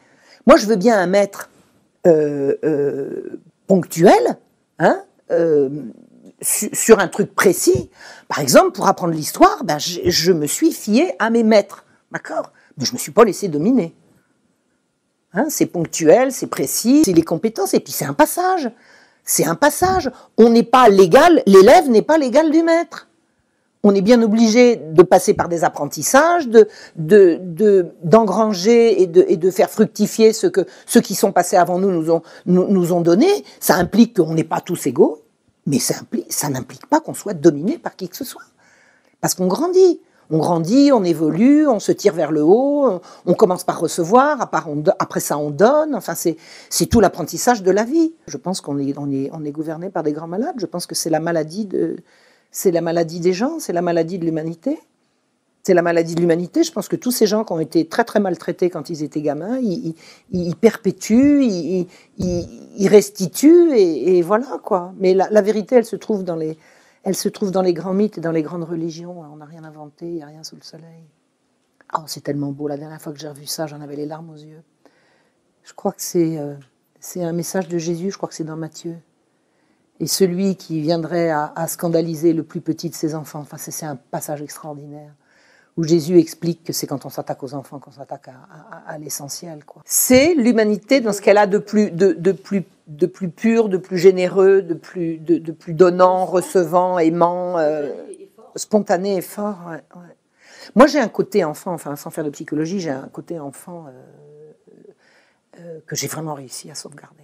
Moi, je veux bien un maître ponctuel, sur un truc précis. Par exemple, pour apprendre l'histoire, je me suis fié à mes maîtres, d'accord? Mais je ne me suis pas laissé dominer. C'est ponctuel, c'est précis, c'est les compétences, et puis c'est un passage. On n'est pas l'égal, l'élève n'est pas l'égal du maître. On est bien obligé de passer par des apprentissages, d'engranger et de faire fructifier ce que ceux qui sont passés avant nous ont donné. Ça implique qu'on n'est pas tous égaux, mais ça n'implique pas qu'on soit dominé par qui que ce soit. Parce qu'on grandit. On évolue, on se tire vers le haut, on commence par recevoir, après ça on donne, enfin c'est tout l'apprentissage de la vie. Je pense qu'on est gouverné par des grands malades, je pense que c'est la maladie des gens, c'est la maladie de l'humanité. Je pense que tous ces gens qui ont été très très maltraités quand ils étaient gamins, ils perpétuent, ils restituent, et voilà quoi. Mais la vérité, elle se trouve dans les grands mythes et dans les grandes religions. On n'a rien inventé, il n'y a rien sous le soleil. Oh, c'est tellement beau. La dernière fois que j'ai revu ça, j'en avais les larmes aux yeux. Je crois que c'est un message de Jésus, je crois que c'est dans Matthieu. Et celui qui viendrait à scandaliser le plus petit de ses enfants, enfin, c'est un passage extraordinaire, où Jésus explique que c'est quand on s'attaque aux enfants qu'on s'attaque à l'essentiel, quoi. C'est l'humanité dans ce qu'elle a de plus pur, de plus généreux, de plus donnant, recevant, aimant, spontané et fort. Ouais, ouais. Moi, j'ai un côté enfant, enfin, sans faire de psychologie, j'ai un côté enfant que j'ai vraiment réussi à sauvegarder.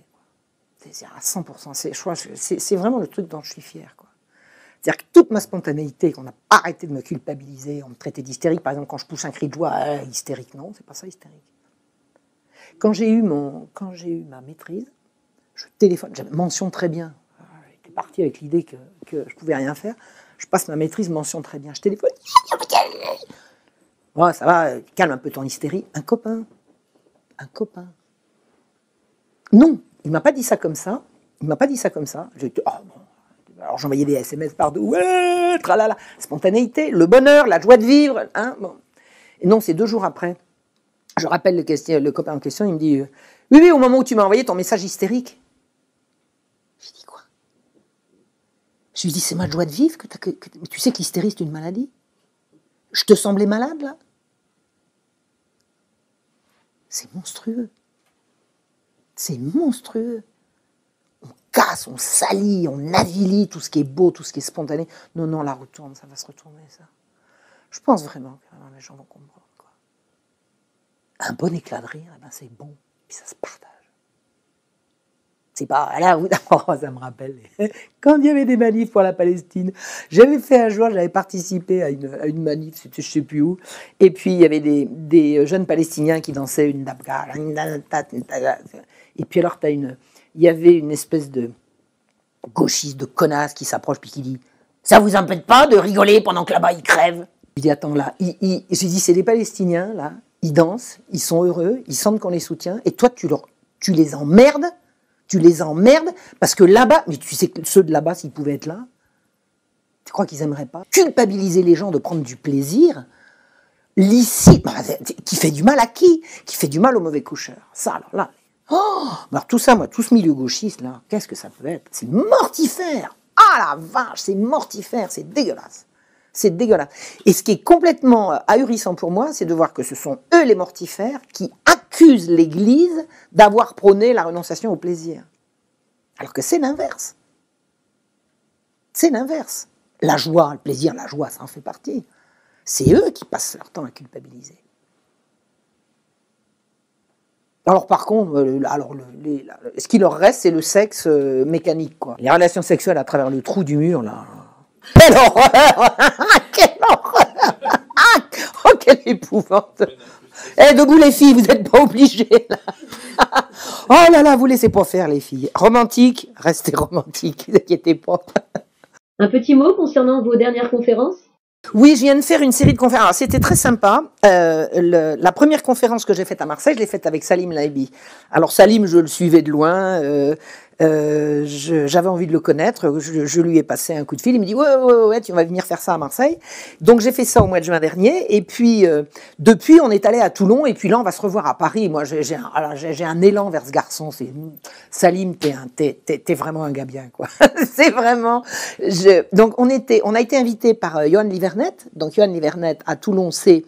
C'est à 100%. C'est vraiment le truc dont je suis fière, quoi. C'est-à-dire que toute ma spontanéité, qu'on n'a pas arrêté de me culpabiliser, on me traitait d'hystérique, par exemple, quand je pousse un cri de joie, hystérique, non, c'est pas ça, hystérique. Quand j'ai eu ma maîtrise, je téléphone, j'avais mention très bien. J'étais parti avec l'idée que je pouvais rien faire. Je passe ma maîtrise, mention très bien. Je téléphone. Ouais, ça va, calme un peu ton hystérie. Un copain. Non, il m'a pas dit ça comme ça. J'ai dit, oh bon. Alors j'envoyais des SMS partout. Ouais, tralala. Spontanéité, le bonheur, la joie de vivre. Hein, bon. Et non, c'est 2 jours après. Je rappelle le copain en question, il me dit oui, au moment où tu m'as envoyé ton message hystérique. J'ai dit quoi? Je lui dis c'est ma joie de vivre mais tu sais que l'hystérie c'est une maladie. Je te semblais malade là? C'est monstrueux. C'est monstrueux. On casse, on salit, on avilit tout ce qui est beau, tout ce qui est spontané. Non, la retourne, ça va se retourner, ça. Je pense vraiment que les gens vont comprendre, quoi. Un bon éclat de rire, eh ben c'est bon, puis ça se partage. C'est pas, là, ça me rappelle, quand il y avait des manifs pour la Palestine, j'avais participé à une manif, c'était je sais plus où, et puis il y avait des jeunes Palestiniens qui dansaient une dabga, et puis alors il y avait une espèce de gauchiste, de connasse qui s'approche puis qui dit « Ça vous empêche pas de rigoler pendant que là-bas ils crèvent ?» Je dis « Attends, là, j'ai dit c'est des Palestiniens, là, ils dansent, ils sont heureux, ils sentent qu'on les soutient, et toi tu les emmerdes, parce que là-bas, mais tu sais que ceux de là-bas, s'ils pouvaient être là, tu crois qu'ils aimeraient pas culpabiliser les gens de prendre du plaisir licite, qui fait du mal à qui? Qui fait du mal aux mauvais coucheurs. Ça, alors là, alors tout ça, moi, tout ce milieu gauchiste, là, qu'est-ce que ça peut être? C'est mortifère. Ah la vache, c'est mortifère, c'est dégueulasse. C'est dégueulasse. Et ce qui est complètement ahurissant pour moi, c'est de voir que ce sont eux les mortifères qui accusent l'Église d'avoir prôné la renonciation au plaisir. Alors que c'est l'inverse. C'est l'inverse. La joie, le plaisir, la joie, ça en fait partie. C'est eux qui passent leur temps à culpabiliser. Alors par contre, ce qui leur reste, c'est le sexe mécanique, quoi. Les relations sexuelles à travers le trou du mur, là. Quelle horreur! Quelle horreur! Oh, quelle épouvante! Debout les filles, vous n'êtes pas obligées, là. Oh là là, vous laissez pas faire les filles. Romantique, restez romantique, ne vous inquiétez pas. Un petit mot concernant vos dernières conférences? Oui, je viens de faire une série de conférences. C'était très sympa. La première conférence que j'ai faite à Marseille, je l'ai faite avec Salim Laibi. Alors Salim, je le suivais de loin. J'avais envie de le connaître. Je lui ai passé un coup de fil. Il me dit ouais, tu vas venir faire ça à Marseille. Donc j'ai fait ça au mois de juin dernier. Et puis depuis, on est allé à Toulon. Et puis là, on va se revoir à Paris. Moi, j'ai un élan vers ce garçon. Salim, t'es vraiment un gars bien, quoi. C'est vraiment. Donc on a été invité par Johan Livernet. Donc Johan Livernet à Toulon, c'est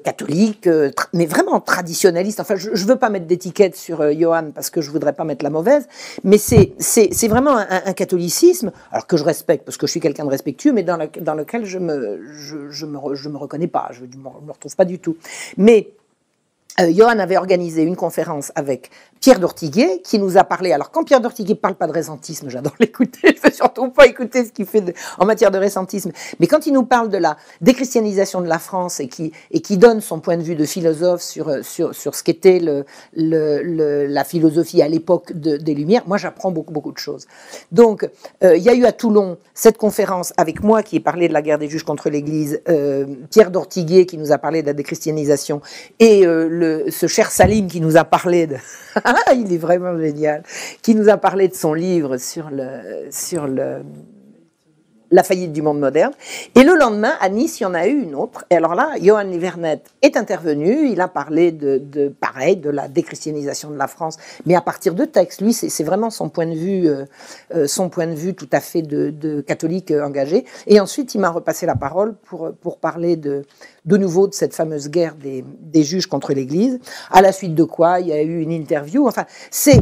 catholique, mais vraiment traditionnaliste. Enfin, je veux pas mettre d'étiquette sur Johan parce que je voudrais pas mettre la mauvaise, mais c'est vraiment un catholicisme, alors que je respecte parce que je suis quelqu'un de respectueux, mais dans lequel je me reconnais pas, je me retrouve pas du tout. Mais Johan avait organisé une conférence avec Pierre d'Ortiguet qui nous a parlé. Alors quand Pierre d'Ortiguet parle pas de récentisme, j'adore l'écouter. Je veux surtout pas écouter ce qu'il fait en matière de récentisme. Mais quand il nous parle de la déchristianisation de la France et qui donne son point de vue de philosophe sur ce qu'était la philosophie à l'époque des Lumières, moi j'apprends beaucoup de choses. Donc il y a eu à Toulon cette conférence avec moi qui ai parlé de la guerre des juges contre l'Église, Pierre d'Ortiguet qui nous a parlé de la déchristianisation et ce cher Salim qui nous a parlé de il est vraiment génial, qui nous a parlé de son livre sur la faillite du monde moderne. Et le lendemain, à Nice, il y en a eu une autre. Et alors là, Johan Livernet est intervenu. Il a parlé pareil, de la déchristianisation de la France, mais à partir de textes. Lui, c'est vraiment son point de vue tout à fait de catholique engagé. Et ensuite, il m'a repassé la parole pour parler de nouveau de cette fameuse guerre des juges contre l'Église. À la suite de quoi, il y a eu une interview. Enfin,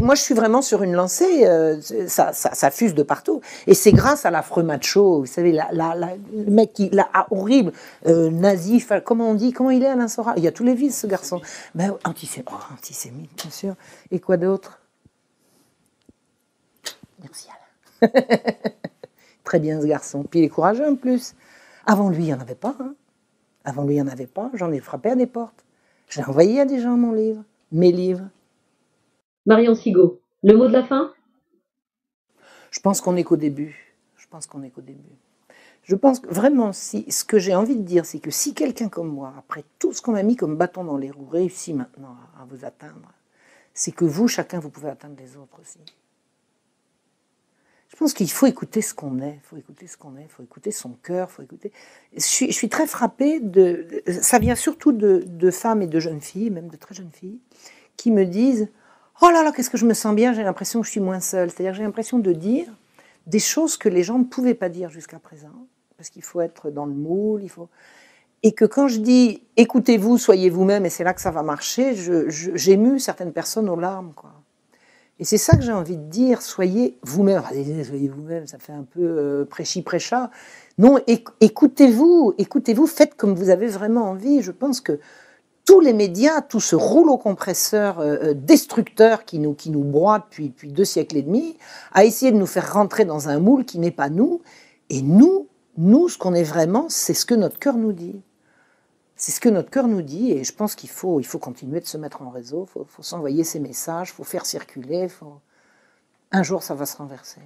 moi, je suis vraiment sur une lancée. Ça fuse de partout. Et c'est grâce à l'affreux macho, vous savez, le mec qui, horrible, nazi, comment on dit, comment il est Alain Soral? Il y a tous les vices, ce garçon. Ben, antisémite, bien sûr. Et quoi d'autre? Merci Alain. Très bien ce garçon. Puis il est courageux en plus. Avant lui, il n'y en avait pas. Hein. Avant lui, il n'y en avait pas. J'en ai frappé à des portes. Je l'ai envoyé à des gens, mes livres. Marion Sigaud, le mot de la fin? Je pense qu'on n'est qu'au début. Je pense que vraiment, ce que j'ai envie de dire, c'est que si quelqu'un comme moi, après tout ce qu'on m'a mis comme bâton dans les roues, réussit maintenant à vous atteindre, c'est que vous, chacun, vous pouvez atteindre les autres aussi. Je pense qu'il faut écouter ce qu'on est, il faut écouter son cœur, Je suis très frappée ça vient surtout de femmes et de jeunes filles, même de très jeunes filles, qui me disent « Oh là là, qu'est-ce que je me sens bien, j'ai l'impression que je suis moins seule. » C'est-à-dire que j'ai l'impression de dire des choses que les gens ne pouvaient pas dire jusqu'à présent, parce qu'il faut être dans le moule, Et que quand je dis « Écoutez-vous, soyez vous-même, et c'est là que ça va marcher », j'émue certaines personnes aux larmes, quoi. Et c'est ça que j'ai envie de dire, soyez vous-même. Soyez vous-même, ça fait un peu prêchi-prêcha. Non, écoutez-vous, faites comme vous avez vraiment envie. Je pense que tous les médias, tout ce rouleau compresseur destructeur qui nous broie depuis 2 siècles et demi, a essayé de nous faire rentrer dans un moule qui n'est pas nous. Et nous, ce qu'on est vraiment, c'est ce que notre cœur nous dit. C'est ce que notre cœur nous dit, et je pense qu'il faut continuer de se mettre en réseau, il faut s'envoyer ces messages, il faut faire circuler. Un jour, ça va se renverser.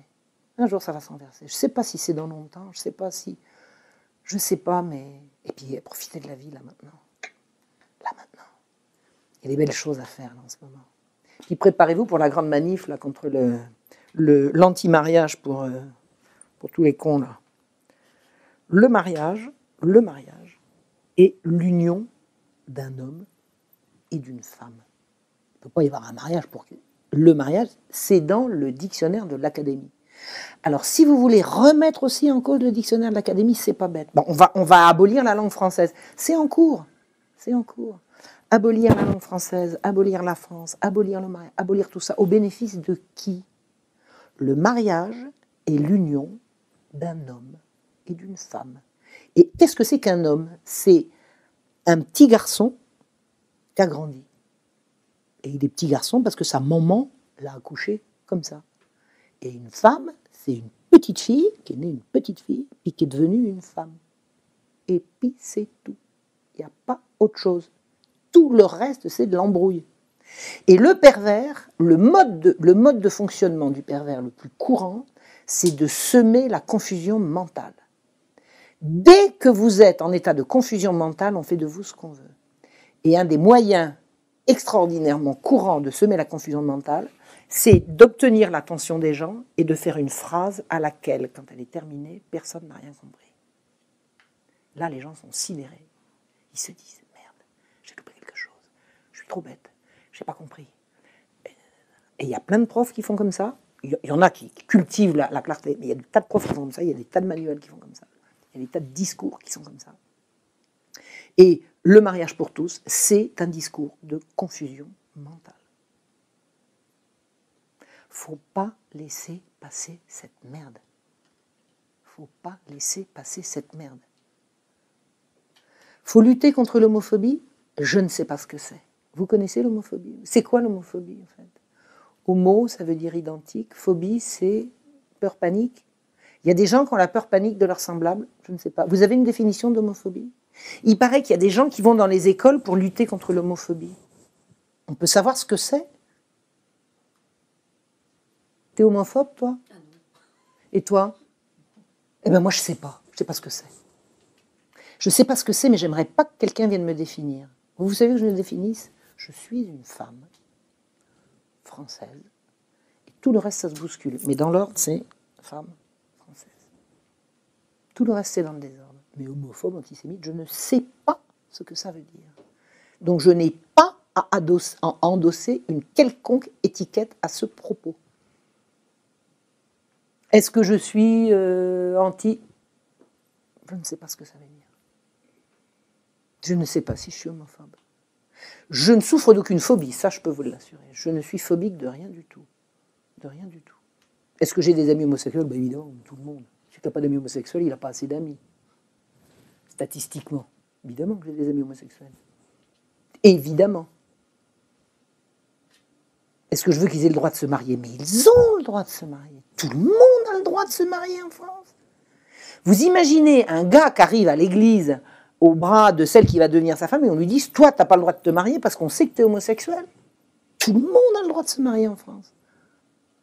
Je ne sais pas si c'est dans longtemps, je ne sais pas, mais... Et puis, profitez de la vie, là, maintenant. Il y a des belles choses à faire, là, en ce moment. Puis, préparez-vous pour la grande manif, là, contre l'anti-mariage pour tous les cons, là. Le mariage, et l'union d'un homme et d'une femme. Il ne peut pas y avoir un mariage pour que... Le mariage, c'est dans le dictionnaire de l'Académie. Alors, si vous voulez remettre aussi en cause le dictionnaire de l'Académie, c'est pas bête. Bon, on va abolir la langue française. C'est en cours. Abolir la langue française, abolir la France, abolir le mariage, abolir tout ça. Au bénéfice de qui? Le mariage est l'union d'un homme et d'une femme. Et qu'est-ce que c'est qu'un homme? C'est un petit garçon qui a grandi. Et il est petit garçon parce que sa maman l'a accouché comme ça. Et une femme, c'est une petite fille qui est née une petite fille, puis qui est devenue une femme. Et puis c'est tout. Il n'y a pas autre chose. Tout le reste, c'est de l'embrouille. Et le pervers, le mode de fonctionnement du pervers le plus courant, c'est de semer la confusion mentale. Dès que vous êtes en état de confusion mentale, on fait de vous ce qu'on veut. Et un des moyens extraordinairement courants de semer la confusion mentale, c'est d'obtenir l'attention des gens et de faire une phrase à laquelle, quand elle est terminée, personne n'a rien compris. Là, les gens sont sidérés. Ils se disent « Merde, j'ai loupé quelque chose. Je suis trop bête. Je n'ai pas compris. » Et il y a plein de profs qui font comme ça. Il y en a qui cultivent la clarté, mais il y a des tas de profs qui font comme ça, il y a des tas de manuels qui font comme ça. Il y a des tas de discours qui sont comme ça. Et le mariage pour tous, c'est un discours de confusion mentale. Faut pas laisser passer cette merde. Faut lutter contre l'homophobie. Je ne sais pas ce que c'est. Vous connaissez l'homophobie? C'est quoi l'homophobie, en fait? Homo, ça veut dire identique. Phobie, c'est peur, panique. Il y a des gens qui ont la peur panique de leurs semblables, je ne sais pas. Vous avez une définition d'homophobie? Il paraît qu'il y a des gens qui vont dans les écoles pour lutter contre l'homophobie. On peut savoir ce que c'est? T'es homophobe, toi? Et toi? Eh bien, moi, je ne sais pas. Je ne sais pas ce que c'est. Je ne sais pas ce que c'est, mais j'aimerais pas que quelqu'un vienne me définir. Vous savez que je me définisse? Je suis une femme française. Et tout le reste, ça se bouscule. Mais dans l'ordre, c'est femme française. Tout le reste, c'est dans le désordre. Mais homophobe, antisémite, je ne sais pas ce que ça veut dire. Donc je n'ai pas à endosser une quelconque étiquette à ce propos. Est-ce que je suis anti... Je ne sais pas ce que ça veut dire. Je ne sais pas si je suis homophobe. Je ne souffre d'aucune phobie, ça je peux vous l'assurer. Je ne suis phobique de rien du tout. De rien du tout. Est-ce que j'ai des amis homosexuels? Ben évidemment, tout le monde. Celui qui n'a pas d'amis homosexuels, il n'a pas assez d'amis. Statistiquement. Évidemment que j'ai des amis homosexuels. Évidemment. Est-ce que je veux qu'ils aient le droit de se marier? Mais ils ont le droit de se marier. Tout le monde a le droit de se marier en France. Vous imaginez un gars qui arrive à l'église au bras de celle qui va devenir sa femme et on lui dit « Toi, tu n'as pas le droit de te marier parce qu'on sait que tu es homosexuel. » Tout le monde a le droit de se marier en France.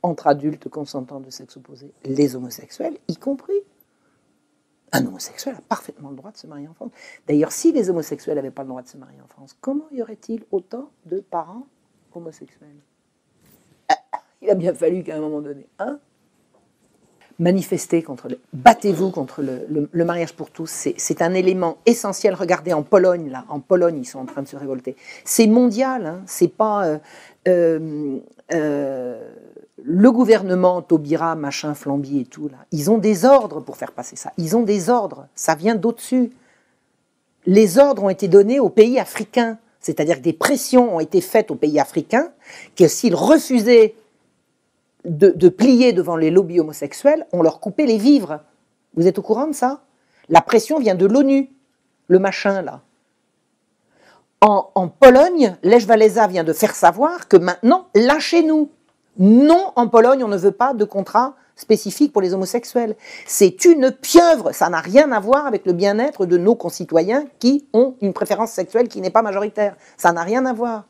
Entre adultes consentants de sexe opposé, les homosexuels y compris. Un homosexuel a parfaitement le droit de se marier en France. D'ailleurs, si les homosexuels n'avaient pas le droit de se marier en France, comment y aurait-il autant de parents homosexuels? Il a bien fallu qu'à un moment donné, manifestez contre battez-vous contre le mariage pour tous. C'est un élément essentiel. Regardez en Pologne, là, en Pologne, ils sont en train de se révolter. C'est mondial, hein, c'est pas le gouvernement, Taubira, machin, Flamby et tout, là. Ils ont des ordres pour faire passer ça. Ils ont des ordres. Ça vient d'au-dessus. Les ordres ont été donnés aux pays africains. C'est-à-dire que des pressions ont été faites aux pays africains que s'ils refusaient de plier devant les lobbies homosexuels, on leur coupait les vivres. Vous êtes au courant de ça? La pression vient de l'ONU, le machin là. En Pologne, Lech Walesa vient de faire savoir que maintenant, lâchez-nous. Non, en Pologne, on ne veut pas de contrat spécifique pour les homosexuels. C'est une pieuvre, ça n'a rien à voir avec le bien-être de nos concitoyens qui ont une préférence sexuelle qui n'est pas majoritaire. Ça n'a rien à voir.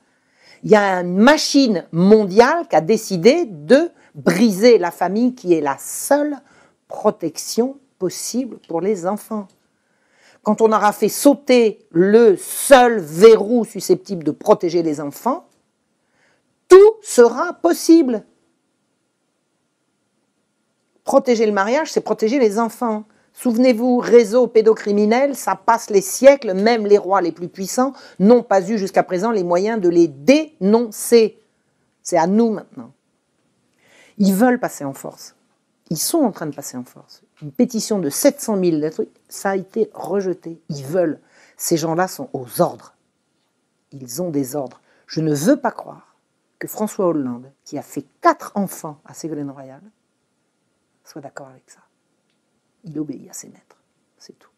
Il y a une machine mondiale qui a décidé de briser la famille qui est la seule protection possible pour les enfants. Quand on aura fait sauter le seul verrou susceptible de protéger les enfants, tout sera possible. Protéger le mariage, c'est protéger les enfants. Souvenez-vous, réseau pédocriminel, ça passe les siècles, même les rois les plus puissants n'ont pas eu jusqu'à présent les moyens de les dénoncer. C'est à nous maintenant. Ils veulent passer en force. Ils sont en train de passer en force. Une pétition de 700 000 lettres, ça a été rejeté. Ils veulent. Ces gens-là sont aux ordres. Ils ont des ordres. Je ne veux pas croire que François Hollande, qui a fait 4 enfants à Ségolène Royal, soit d'accord avec ça. Il obéit à ses maîtres. C'est tout.